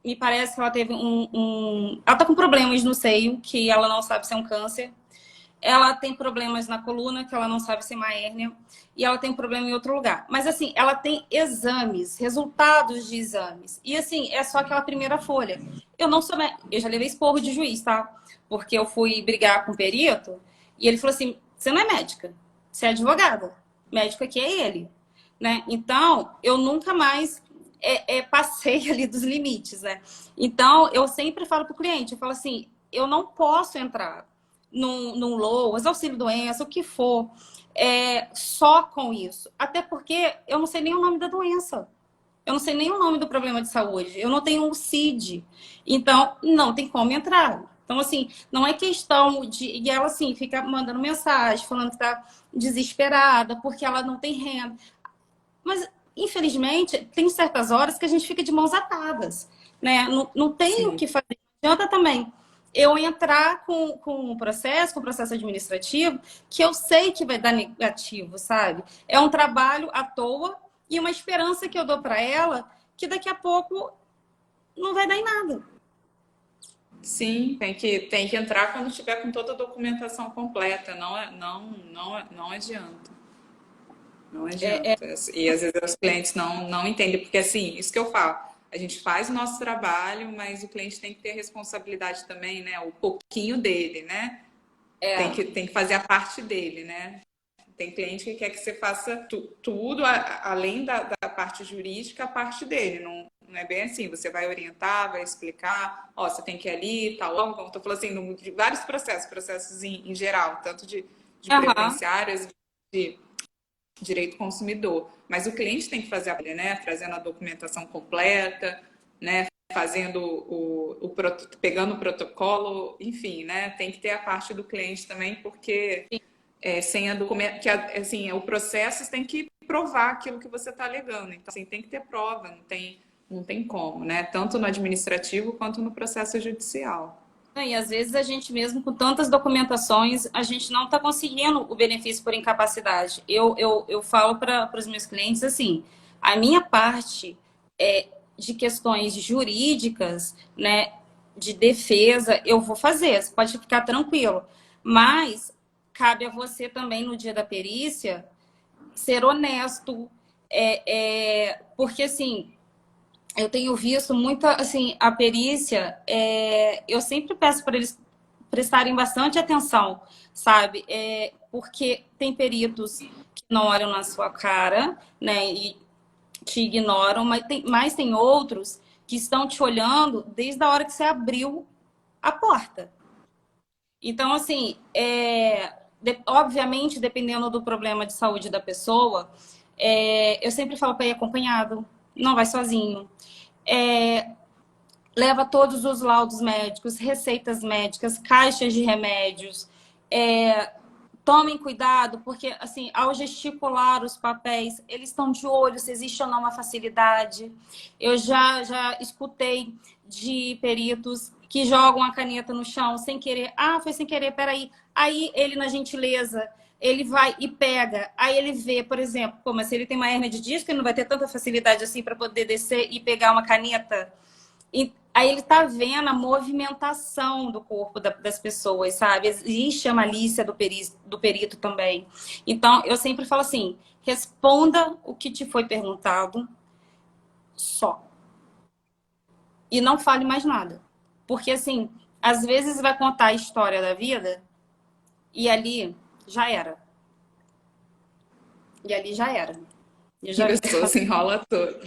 me parece que ela teve ela tá com problemas no seio, que ela não sabe se é um câncer. Ela tem problemas na coluna, que ela não sabe se é uma hérnia. E ela tem problema em outro lugar. Mas, assim, ela tem exames, resultados de exames. E, assim, é só aquela primeira folha. Eu não sou... Eu já levei esporro de juiz, tá? Porque eu fui brigar com o perito e ele falou assim, você não é médica, você é advogada. Médico aqui é ele, né? Então, eu nunca mais passei ali dos limites, né? Então, eu sempre falo pro cliente, eu falo assim, eu não posso entrar num LOAS, auxílio-doença, o que for, só com isso. Até porque eu não sei nem o nome da doença. Eu não sei nem o nome do problema de saúde. Eu não tenho um CID. Então, não tem como entrar. Então, assim, não é questão de... E ela, assim, fica mandando mensagem, falando que tá desesperada, porque ela não tem renda. Mas, infelizmente, tem certas horas que a gente fica de mãos atadas, né? Não tem o Sim. que fazer. Não adianta também eu entrar com com o processo administrativo, que eu sei que vai dar negativo, sabe? É um trabalho à toa e uma esperança que eu dou para ela que daqui a pouco não vai dar em nada. Sim, tem que entrar quando tiver com toda a documentação completa, não adianta. Não É, adianta. E às vezes os clientes não entendem, porque assim, isso que eu falo, a gente faz o nosso trabalho, mas o cliente tem que ter responsabilidade também, né? O pouquinho dele, né? é, Tem que fazer a parte dele, né? Tem cliente que quer que você faça tudo, além da parte jurídica, a parte dele. Não é bem assim. Você vai orientar, vai explicar, ó, você tem que ir ali, tal órgão. Estou falando assim, de vários processos em geral, tanto de aham, previdenciárias, de direito consumidor. Mas o cliente tem que fazer a parte, né? Trazendo a documentação completa, né? Fazendo pegando o protocolo, enfim, né? Tem que ter a parte do cliente também, porque sem a documento, que assim, o processo tem que provar aquilo que você está alegando. Então, assim, tem que ter prova, não tem como, né? Tanto no administrativo quanto no processo judicial. e às vezes a gente mesmo com tantas documentações, a gente não está conseguindo o benefício por incapacidade. Eu falo para os meus clientes assim, a minha parte de questões jurídicas, né, de defesa, eu vou fazer, você pode ficar tranquilo. Mas cabe a você também no dia da perícia ser honesto, porque assim eu tenho visto muita, assim, a perícia, eu sempre peço para eles prestarem bastante atenção, sabe? Porque tem peritos que não olham na sua cara, né, e te ignoram, mas tem outros que estão te olhando desde a hora que você abriu a porta. Então, assim, obviamente, dependendo do problema de saúde da pessoa, eu sempre falo para ir acompanhado, não vai sozinho. É, leva todos os laudos médicos, receitas médicas, caixas de remédios. Tomem cuidado, porque assim, ao gesticular os papéis, eles estão de olho se existe ou não uma facilidade. Eu já escutei de peritos que jogam a caneta no chão sem querer. Ah, foi sem querer, peraí. Aí ele, na gentileza, ele vai e pega. Aí ele vê, por exemplo, pô, mas se ele tem uma hérnia de disco, ele não vai ter tanta facilidade assim para poder descer e pegar uma caneta. E aí ele tá vendo a movimentação do corpo das pessoas, sabe? Existe a malícia do perito também. Então, eu sempre falo assim, responda o que te foi perguntado só. E não fale mais nada. Porque, assim, às vezes vai contar a história da vida e ali já era. E ali já era. Eu A já... pessoa se enrola toda.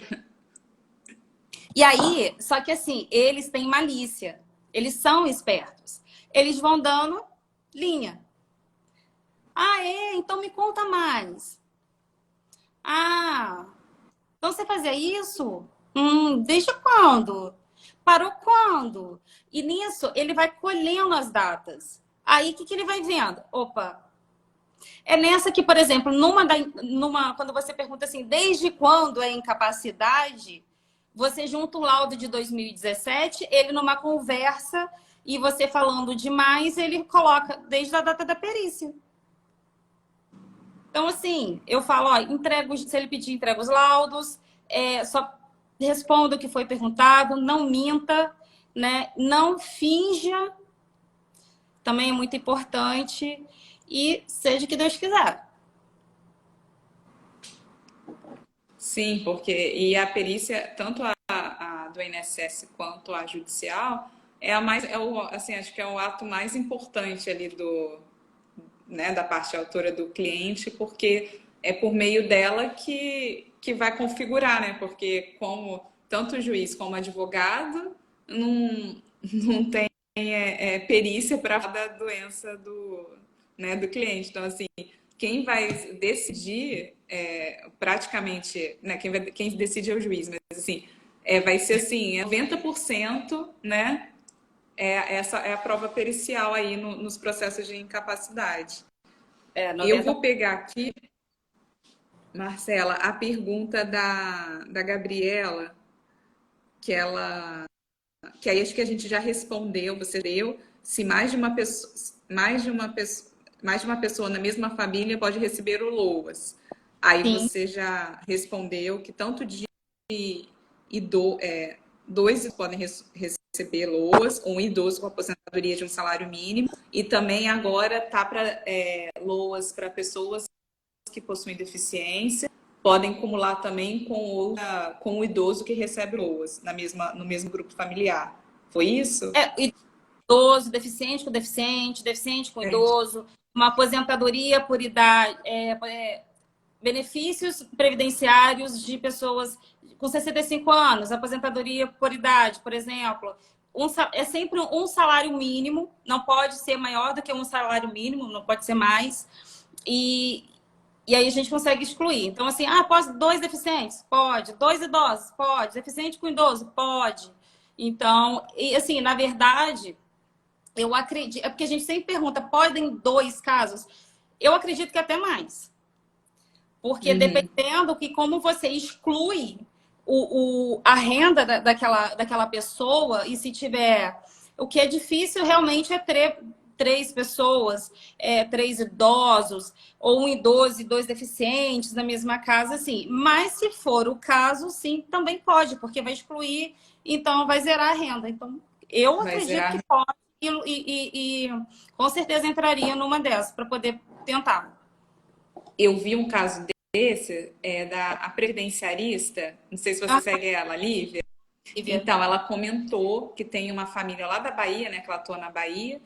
E aí, só que assim, eles têm malícia. Eles são espertos. Eles vão dando linha. Ah, então me conta mais. Ah, então você fazia isso? Desde quando? Parou quando? E nisso, ele vai colhendo as datas. Aí, o que ele vai vendo? Opa, É nessa que, por exemplo, quando você pergunta assim, desde quando é incapacidade, você junta o laudo de 2017, ele numa conversa, e você falando demais, ele coloca desde a data da perícia. Então, assim, eu falo, ó, se ele pedir, entrega os laudos, só responda o que foi perguntado, não minta, né? Não finja, também é muito importante, e seja o que Deus quiser. Sim, porque e a perícia, tanto a do INSS quanto a judicial, é a mais, assim, acho que é o ato mais importante ali né, da parte autora do cliente, porque é por meio dela que vai configurar, né? Porque como tanto o juiz como o advogado não tem perícia para da doença né, do cliente. Então, assim, quem vai decidir praticamente, né, quem decide é o juiz, mas assim, vai ser assim, 90%, né? Essa é a prova pericial aí nos processos de incapacidade. Eu 90. vou pegar aqui, Marcela, a pergunta da Gabriela, que ela, que aí acho que a gente já respondeu, você deu, se mais de uma pessoa na mesma família pode receber o LOAS. Aí Sim, você já respondeu que tanto de dois podem receber LOAS, um idoso com aposentadoria de um salário mínimo, e também agora tá para LOAS para pessoas que possuem deficiência, podem acumular também com o idoso que recebe LOAS no mesmo grupo familiar. Foi isso? idoso, deficiente com deficiente, deficiente com É. idoso, uma aposentadoria por idade, benefícios previdenciários de pessoas com 65 anos, aposentadoria por idade, por exemplo. É sempre um salário mínimo, não pode ser maior do que um salário mínimo, não pode ser mais. E aí a gente consegue excluir. Então, assim, pode 2 deficientes? Pode. 2 idosos? Pode. Deficiente com idoso? Pode. Então, e assim, na verdade, eu acredito. É porque a gente sempre pergunta, podem 2 casos? Eu acredito que até mais. Porque Uhum. dependendo que como você exclui a renda daquela pessoa, e se tiver. O que é difícil realmente é ter 3 pessoas, 3 idosos, ou um idoso e 2 deficientes na mesma casa, assim. Mas se for o caso, sim, também pode, porque vai excluir, então vai zerar a renda. Então, eu Vai acredito que zerar. pode e com certeza entraria numa dessas para poder tentar. Eu vi um caso desse, da a previdenciarista, não sei se você Ah, segue ela, Lívia. Lívia. Então, ela comentou que tem uma família lá da Bahia, né, que ela atua na Bahia,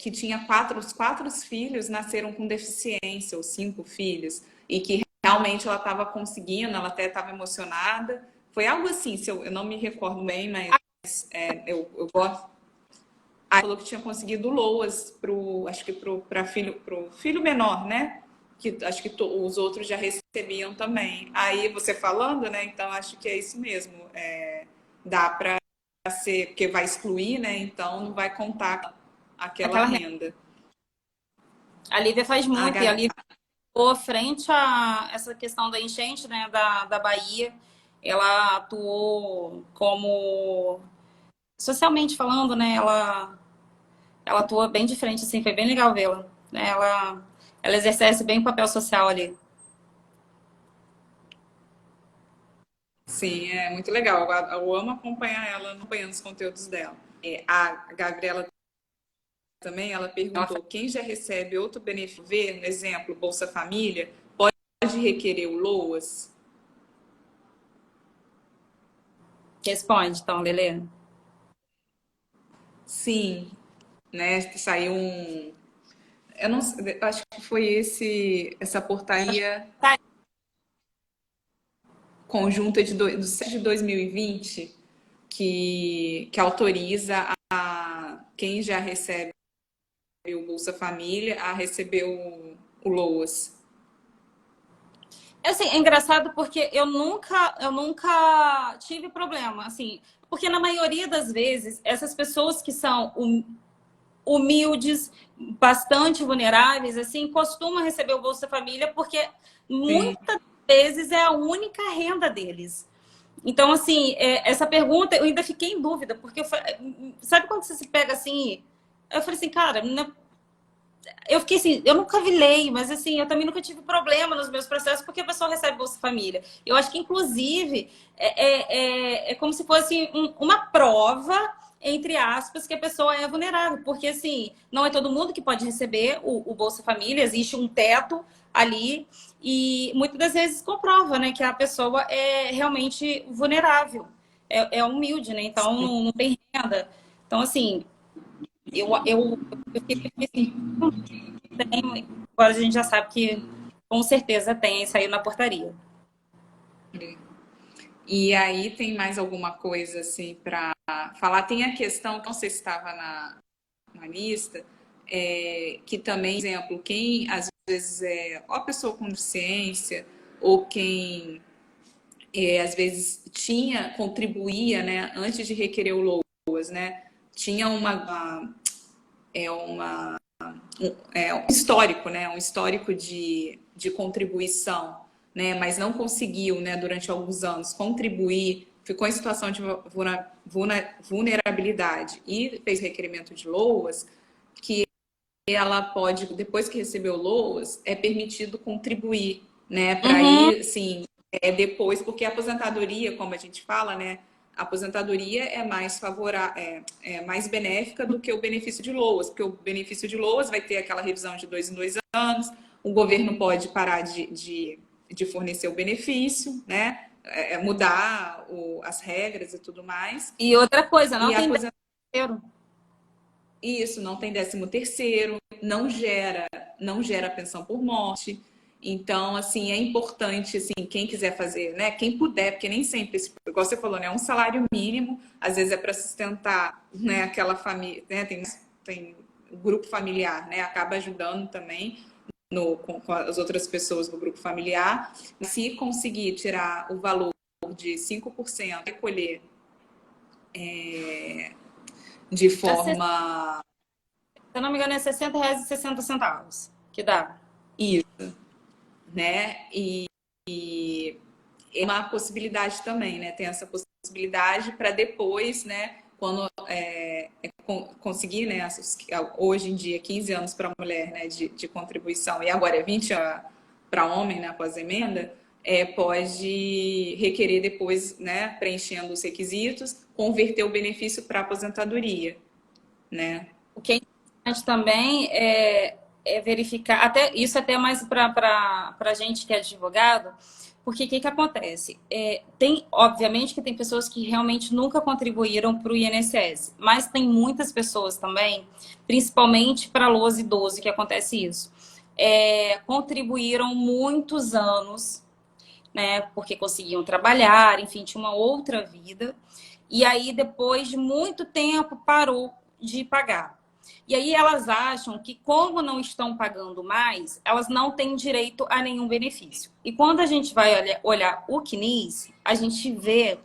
que tinha os 4 filhos nasceram com deficiência, ou 5 filhos, e que realmente ela estava conseguindo, ela até estava emocionada. Foi algo assim, se eu não me recordo bem, mas eu gosto. Aí falou que tinha conseguido LOAS acho que pro filho menor, né? Que acho que os outros já recebiam também. Aí você falando, né? Então acho que é isso mesmo. Dá para ser, porque vai excluir, né? Então não vai contar aquela Aquela renda. renda. A Lívia faz A muito, e a Gabi, Lívia atuou frente a essa questão da enchente, né, da Bahia. Ela atuou como, socialmente falando, né, ela atua bem de frente, assim, foi bem legal vê-la. Né? Ela exerce bem o papel social ali. sim, é muito legal. Eu amo acompanhar ela, acompanhando os conteúdos dela. A Gabriela também, ela Ela perguntou, quem já recebe outro benefício, governo, exemplo, Bolsa Família, pode requerer o LOAS? responde, então, Lelê. Sim, né? Saiu eu não sei, acho que foi essa portaria Tá. conjunta do 7 de 2020 que autoriza quem já recebe o Bolsa Família a receber o LOAS. Assim, é engraçado porque eu nunca tive problema, assim, porque na maioria das vezes, essas pessoas que são humildes, bastante vulneráveis, assim, costumam receber o Bolsa Família porque Sim, muitas vezes é a única renda deles. Então, assim, essa pergunta eu ainda fiquei em dúvida, porque sabe quando você se pega assim? Eu falei assim, cara, eu fiquei assim, eu nunca vi lei, mas assim, eu também nunca tive problema nos meus processos porque a pessoa recebe Bolsa Família. Eu acho que, inclusive, é como se fosse uma prova, entre aspas, que a pessoa é vulnerável, porque assim, não é todo mundo que pode receber o Bolsa Família, existe um teto ali, e muitas das vezes comprova, né, que a pessoa é realmente vulnerável, é humilde, né? Então sim. não tem renda. Então, assim, eu fiquei assim, tem, agora a gente já sabe que com certeza tem isso aí na portaria. E aí tem mais alguma coisa assim para falar? Tem a questão, não sei se estava na lista, que também, por exemplo, quem às vezes é ou a pessoa com deficiência ou quem às vezes contribuía, né, antes de requerer o LOAS, né, tinha um histórico, né, um histórico de contribuição, né, mas não conseguiu, né, durante alguns anos contribuir, ficou em situação de vulnerabilidade e fez requerimento de LOAS, que ela pode, depois que recebeu LOAS, é permitido contribuir, né, para Uhum, ir, assim, depois, porque a aposentadoria, como a gente fala, né, a aposentadoria é mais favorável, é mais benéfica do que o benefício de LOAS, porque o benefício de LOAS vai ter aquela revisão de 2 em 2 anos, o governo pode parar de fornecer o benefício, né, mudar as regras e tudo mais, e outra coisa, e não a tem aposentadoria dinheiro. isso, não tem 13º, não gera pensão por morte. Então, assim, é importante, assim, quem quiser fazer, né? Quem puder, porque nem sempre, igual você falou, né? Um salário mínimo, às vezes é para sustentar, né? Aquela família, né? Tem o grupo familiar, né? Acaba ajudando também com as outras pessoas do grupo familiar. Se conseguir tirar o valor de 5%, recolher de Se forma eu não me engano, é R$ 60,60 que dá. isso, né? E é uma possibilidade também, né? Tem essa possibilidade para depois, né? Quando conseguir, né? Hoje em dia, 15 anos para mulher, né? De contribuição, e agora é 20 para homem, né? Após a emenda, pode requerer depois, né? Preenchendo os requisitos, converter o benefício para aposentadoria, né? O que é importante também é verificar, até isso até mais para a gente que é advogado, porque o que acontece? Tem, obviamente, que tem pessoas que realmente nunca contribuíram para o INSS, mas tem muitas pessoas também, principalmente para LOAS idoso, que acontece isso. Contribuíram muitos anos, né? Porque conseguiam trabalhar, enfim, tinha uma outra vida. E aí, depois de muito tempo, parou de pagar. E aí elas acham que, como não estão pagando mais, elas não têm direito a nenhum benefício. E quando a gente vai olhar o CNIS, a gente vê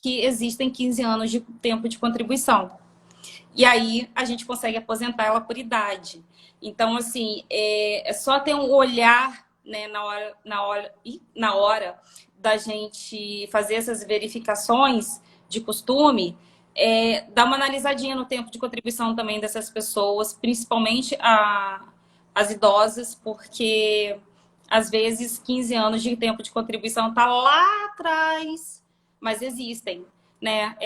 que existem 15 anos de tempo de contribuição. E aí a gente consegue aposentar ela por idade. Então, assim, é só ter um olhar, né, na hora da gente fazer essas verificações de costume, dar uma analisadinha no tempo de contribuição também dessas pessoas, principalmente as idosas, porque às vezes 15 anos de tempo de contribuição está lá atrás, mas existem, né?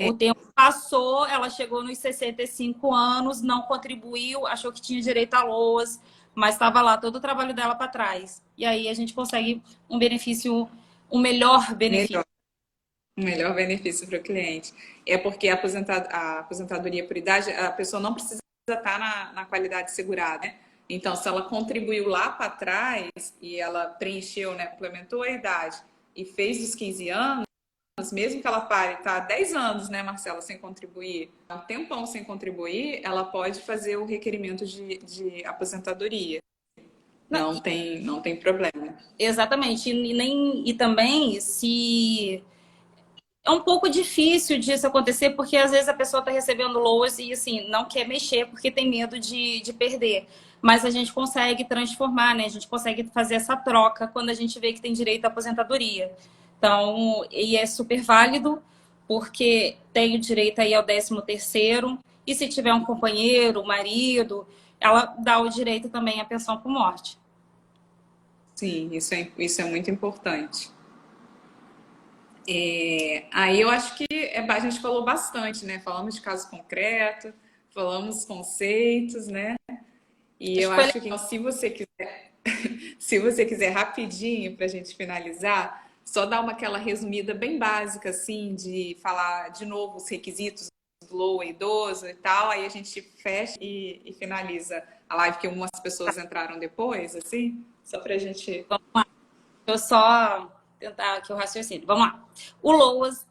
O tempo passou, ela chegou nos 65 anos, não contribuiu, achou que tinha direito a LOAS, mas estava lá todo o trabalho dela para trás. E aí a gente consegue um benefício, um melhor benefício. Melhor. Melhor benefício para o cliente. É porque a aposentadoria por idade, a pessoa não precisa estar na qualidade segurada, né? Então, se ela contribuiu lá para trás e ela preencheu, né, complementou a idade e fez os 15 anos, mesmo que ela pare, tá há 10 anos, né, Marcela, sem contribuir, há um tempão sem contribuir, ela pode fazer o requerimento de aposentadoria. Não tem problema. Exatamente. E também, se É um pouco difícil disso acontecer, porque às vezes a pessoa está recebendo LOAS e assim, não quer mexer porque tem medo de perder. Mas a gente consegue transformar, né? A gente consegue fazer essa troca quando a gente vê que tem direito à aposentadoria. Então, e é super válido, porque tem o direito aí ao 13º, e se tiver um companheiro, um marido, ela dá o direito também à pensão por morte. Sim, isso é muito importante. Aí eu acho que a gente falou bastante, né? Falamos de caso concreto, falamos conceitos, né? E Acho eu que foi acho que se você quiser, se você quiser rapidinho para a gente finalizar, só dar aquela resumida bem básica, assim, de falar de novo os requisitos do LOA idoso e tal, aí a gente fecha e finaliza a live, que umas pessoas entraram depois, assim, só para a gente. eu só tentar aqui o raciocínio. Vamos lá. O LOAS,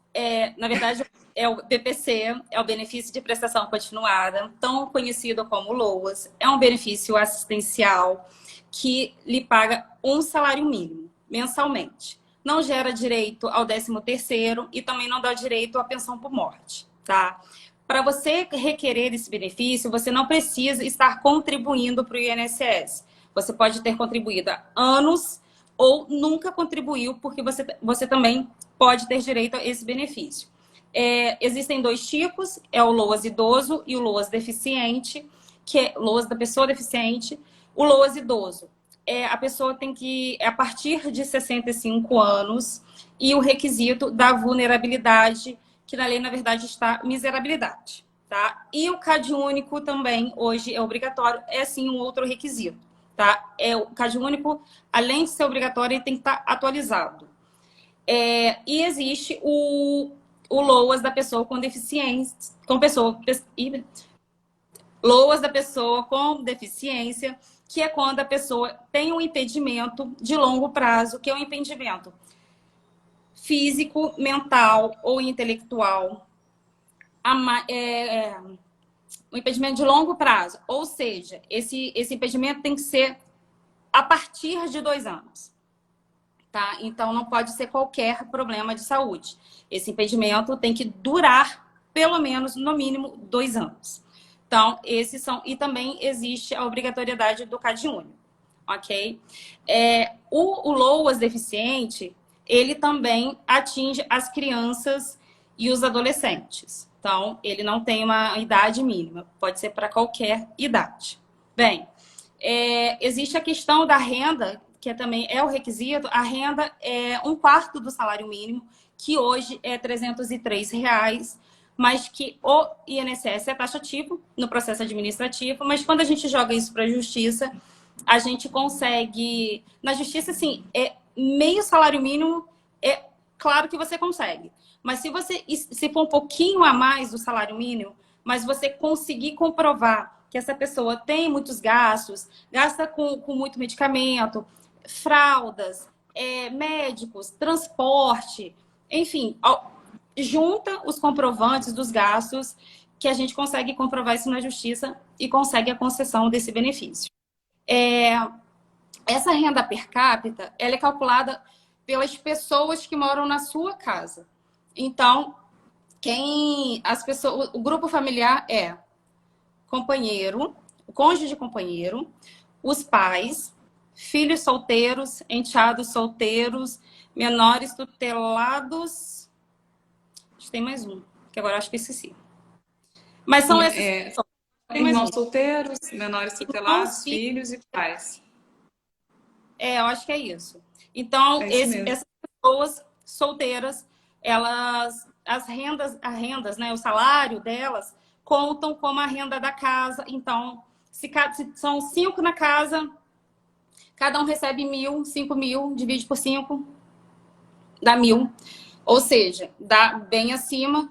na verdade, é o BPC, é o benefício de prestação continuada, tão conhecido como LOAS. É um benefício assistencial que lhe paga um salário mínimo mensalmente. Não gera direito ao 13º e também não dá direito à pensão por morte, tá? Para você requerer esse benefício, você não precisa estar contribuindo para o INSS. Você pode ter contribuído há anos ou nunca contribuiu, porque você também pode ter direito a esse benefício. Existem dois tipos, é o LOAS idoso e o LOAS deficiente, que é LOAS da pessoa deficiente. O LOAS idoso, a pessoa tem que, a partir de 65 anos, e o requisito da vulnerabilidade, que na lei, na verdade, está miserabilidade. Tá? E o CAD único também, hoje, é obrigatório, é sim um outro requisito. Tá? O CAD único, além de ser obrigatório, ele tem que estar atualizado. E existe o LOAS da pessoa com deficiência, LOAS da pessoa com deficiência, que é quando a pessoa tem um impedimento de longo prazo, que é um impedimento físico, mental ou intelectual. Um impedimento de longo prazo, ou seja, esse impedimento tem que ser a partir de 2 anos. Tá? Então, não pode ser qualquer problema de saúde. Esse impedimento tem que durar, pelo menos, no mínimo, 2 anos. Então, esses são... E também existe a obrigatoriedade do CAD único, ok? O LOAS deficiente, ele também atinge as crianças e os adolescentes. Então, ele não tem uma idade mínima. Pode ser para qualquer idade. Bem, existe a questão da renda, que também é o requisito. A renda é 1/4 do salário mínimo, que hoje é R$ 303, mas que o INSS é taxativo no processo administrativo, mas quando a gente joga isso para a justiça, a gente consegue... Na justiça, assim, meio salário mínimo, é claro que você consegue. Mas se for um pouquinho a mais do salário mínimo, mas você conseguir comprovar que essa pessoa tem muitos gastos, gasta com muito medicamento, fraldas, médicos, transporte, enfim, junta os comprovantes dos gastos que a gente consegue comprovar isso na justiça e consegue a concessão desse benefício. Essa renda per capita, ela é calculada pelas pessoas que moram na sua casa. Então, o grupo familiar é companheiro, o cônjuge companheiro, os pais, filhos solteiros, enteados solteiros, menores tutelados. Acho que tem mais um, que agora acho que esqueci. Mas são esses. Irmãos solteiros, menores tutelados, filhos e pais. Eu acho que é isso. Então, essas pessoas solteiras, as rendas, né, o salário delas, contam como a renda da casa. Então, se são 5 na casa, cada um recebe 1.000, 5.000, divide por 5, dá 1.000. Ou seja, dá bem acima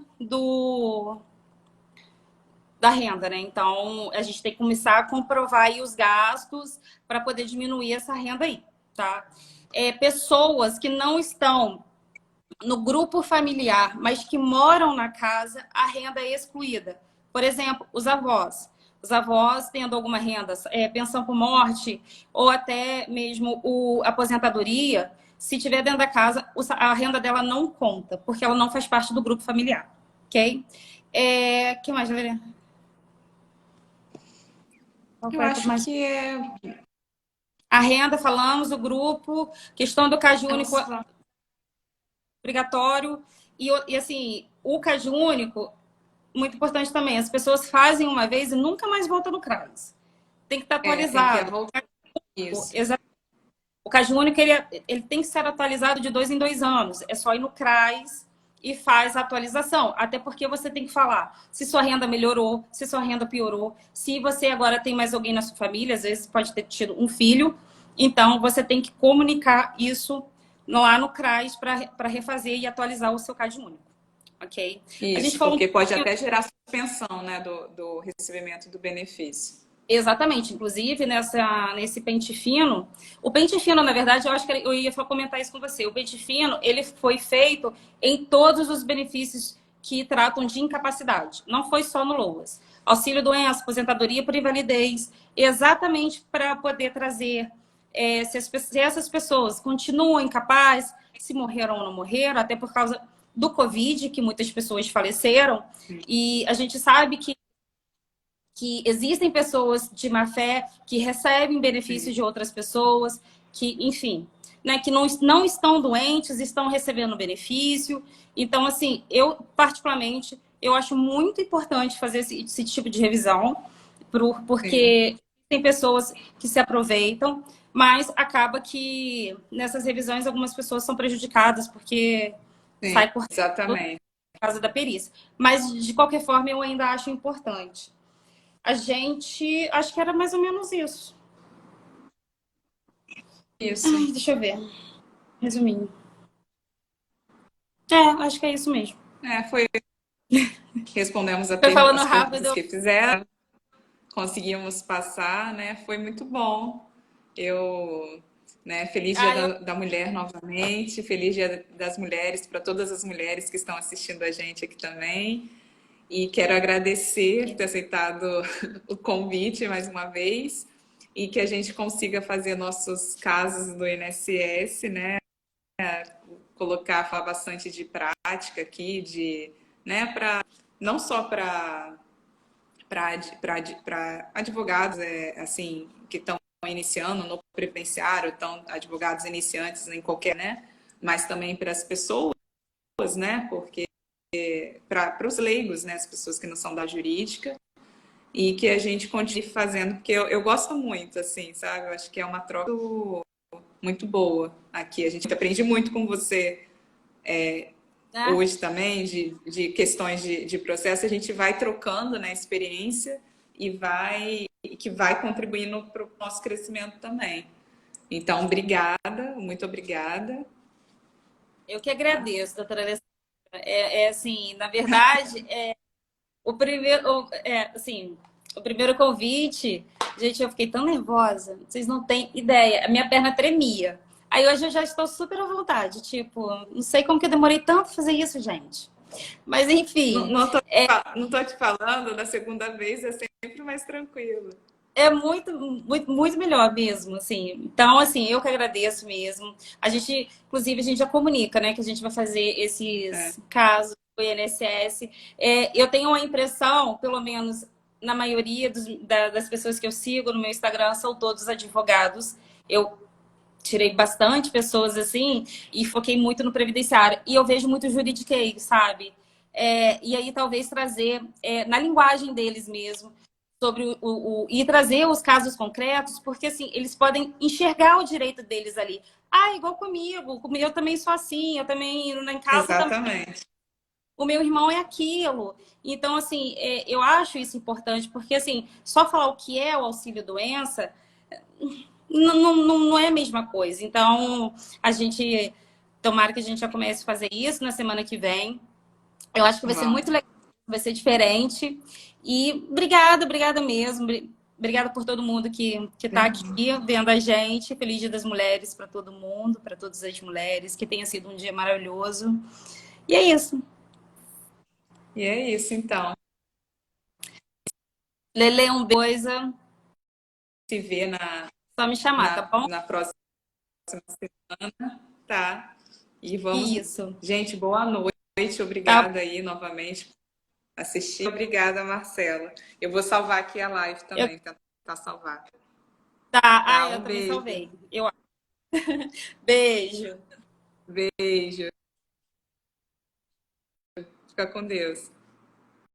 da renda, né? Então, a gente tem que começar a comprovar aí os gastos para poder diminuir essa renda aí, tá? Pessoas que não estão no grupo familiar, mas que moram na casa, a renda é excluída. Por exemplo, os avós. Os avós tendo alguma renda, pensão por morte, ou até mesmo a aposentadoria, Se tiver dentro da casa, a renda dela não conta, porque ela não faz parte do grupo familiar, ok? Que mais, Valeria? Qual Eu foi a acho mais? que é. A renda, falamos, o grupo, questão do CAD único obrigatório. E assim, o CAD único, muito importante também, as pessoas fazem uma vez e nunca mais voltam no CRAS. Tem que estar Tem que atualizado. voltar isso. O CAD único, ele tem que ser atualizado de 2 em 2 anos. É só ir no CRAS e faz a atualização. Até porque você tem que falar se sua renda melhorou, se sua renda piorou, se você agora tem mais alguém na sua família, às vezes pode ter tido um filho. Então, você tem que comunicar isso lá no CRAS para refazer e atualizar o seu CAD único. Ok? A gente Isso, falou um porque pode pouquinho. até gerar suspensão, né, do recebimento do benefício. Exatamente, inclusive nesse pente fino. O pente fino, na verdade, eu acho que eu ia comentar isso com você. O pente fino, ele foi feito em todos os benefícios que tratam de incapacidade. Não foi só no LOAS. Auxílio doença, aposentadoria por invalidez, exatamente para poder trazer se essas pessoas continuam incapazes, se morreram ou não morreram, até por causa do Covid, que muitas pessoas faleceram. E a gente sabe que existem pessoas de má fé que recebem benefícios de outras pessoas, que, enfim, né, que não estão doentes, estão recebendo benefício. Então, assim, eu, particularmente, eu acho muito importante fazer esse tipo de revisão, Sim, porque tem pessoas que se aproveitam, mas acaba que nessas revisões algumas pessoas são prejudicadas, porque sim, sai cortando exatamente. por causa da perícia. Mas, de qualquer forma, eu ainda acho importante. A gente, acho que era mais ou menos isso. Isso. Ai, deixa eu ver. Resumindo. Acho que é isso mesmo. Foi. Respondemos Foi falando as perguntas rápido. que fizeram, conseguimos passar, né? Foi muito bom. Eu, né, feliz Dia Ah, eu, da Mulher novamente, feliz Dia das Mulheres para todas as mulheres que estão assistindo a gente aqui também. E quero agradecer por ter aceitado o convite mais uma vez e que a gente consiga fazer nossos casos do INSS, né? Colocar, falar bastante de prática aqui, de, né, para não só para advogados assim que estão iniciando no previdenciário, estão advogados iniciantes em qualquer, né, mas também para as pessoas, né, porque para os leigos, né, as pessoas que não são da jurídica, e que a gente continue fazendo, porque eu gosto muito, assim, sabe? Eu acho que é uma troca muito boa aqui. A gente aprende muito com você né? hoje também, de questões de processo, a gente vai trocando, né, experiência que vai contribuindo para o nosso crescimento também. Então, obrigada, muito obrigada. Eu que agradeço, doutora Alessandra. Assim, na verdade, assim, o primeiro convite, gente, eu fiquei tão nervosa, vocês não têm ideia. A minha perna tremia. Aí hoje eu já estou super à vontade, tipo, não sei como que eu demorei tanto pra fazer isso, gente. Mas Não, enfim, não tô te falando, da segunda vez é sempre mais tranquilo. é muito, muito, muito melhor mesmo, assim. Então, assim, eu que agradeço mesmo. A gente, inclusive, a gente já comunica, né, que a gente vai fazer É, esses casos do INSS. Eu tenho uma impressão, pelo menos na maioria das pessoas que eu sigo no meu Instagram, são todos advogados. Eu tirei bastante pessoas assim e foquei muito no previdenciário. E eu vejo muito juridiquês, sabe? E aí talvez trazer na linguagem deles mesmo sobre e trazer os casos concretos, porque assim eles podem enxergar o direito deles ali. Ah, igual comigo eu também sou assim, eu também em casa também. exatamente. O meu irmão é aquilo. Então, assim, eu acho isso importante, porque, assim, só falar o que é o auxílio-doença não é a mesma coisa. Então, tomara que a gente já comece a fazer isso na semana que vem. Eu acho que vai ser Vamos. muito legal, vai ser diferente. E obrigada mesmo. Obrigada por todo mundo que está aqui vendo a gente. Feliz Dia das Mulheres para todo mundo, para todas as mulheres. Que tenha sido um dia maravilhoso. E é isso. E é isso, então. Lele, um coisa, Se vê só me chamar, tá bom? na próxima semana, tá? E vamos... Isso. Gente, boa noite. Tá, Obrigada aí novamente por assistir. Obrigada, Marcela. Eu vou salvar aqui a live eu, também, tentar salvar. tá. Ah, Tá? eu Um também beijo. salvei. Beijo. Beijo. Fica com Deus.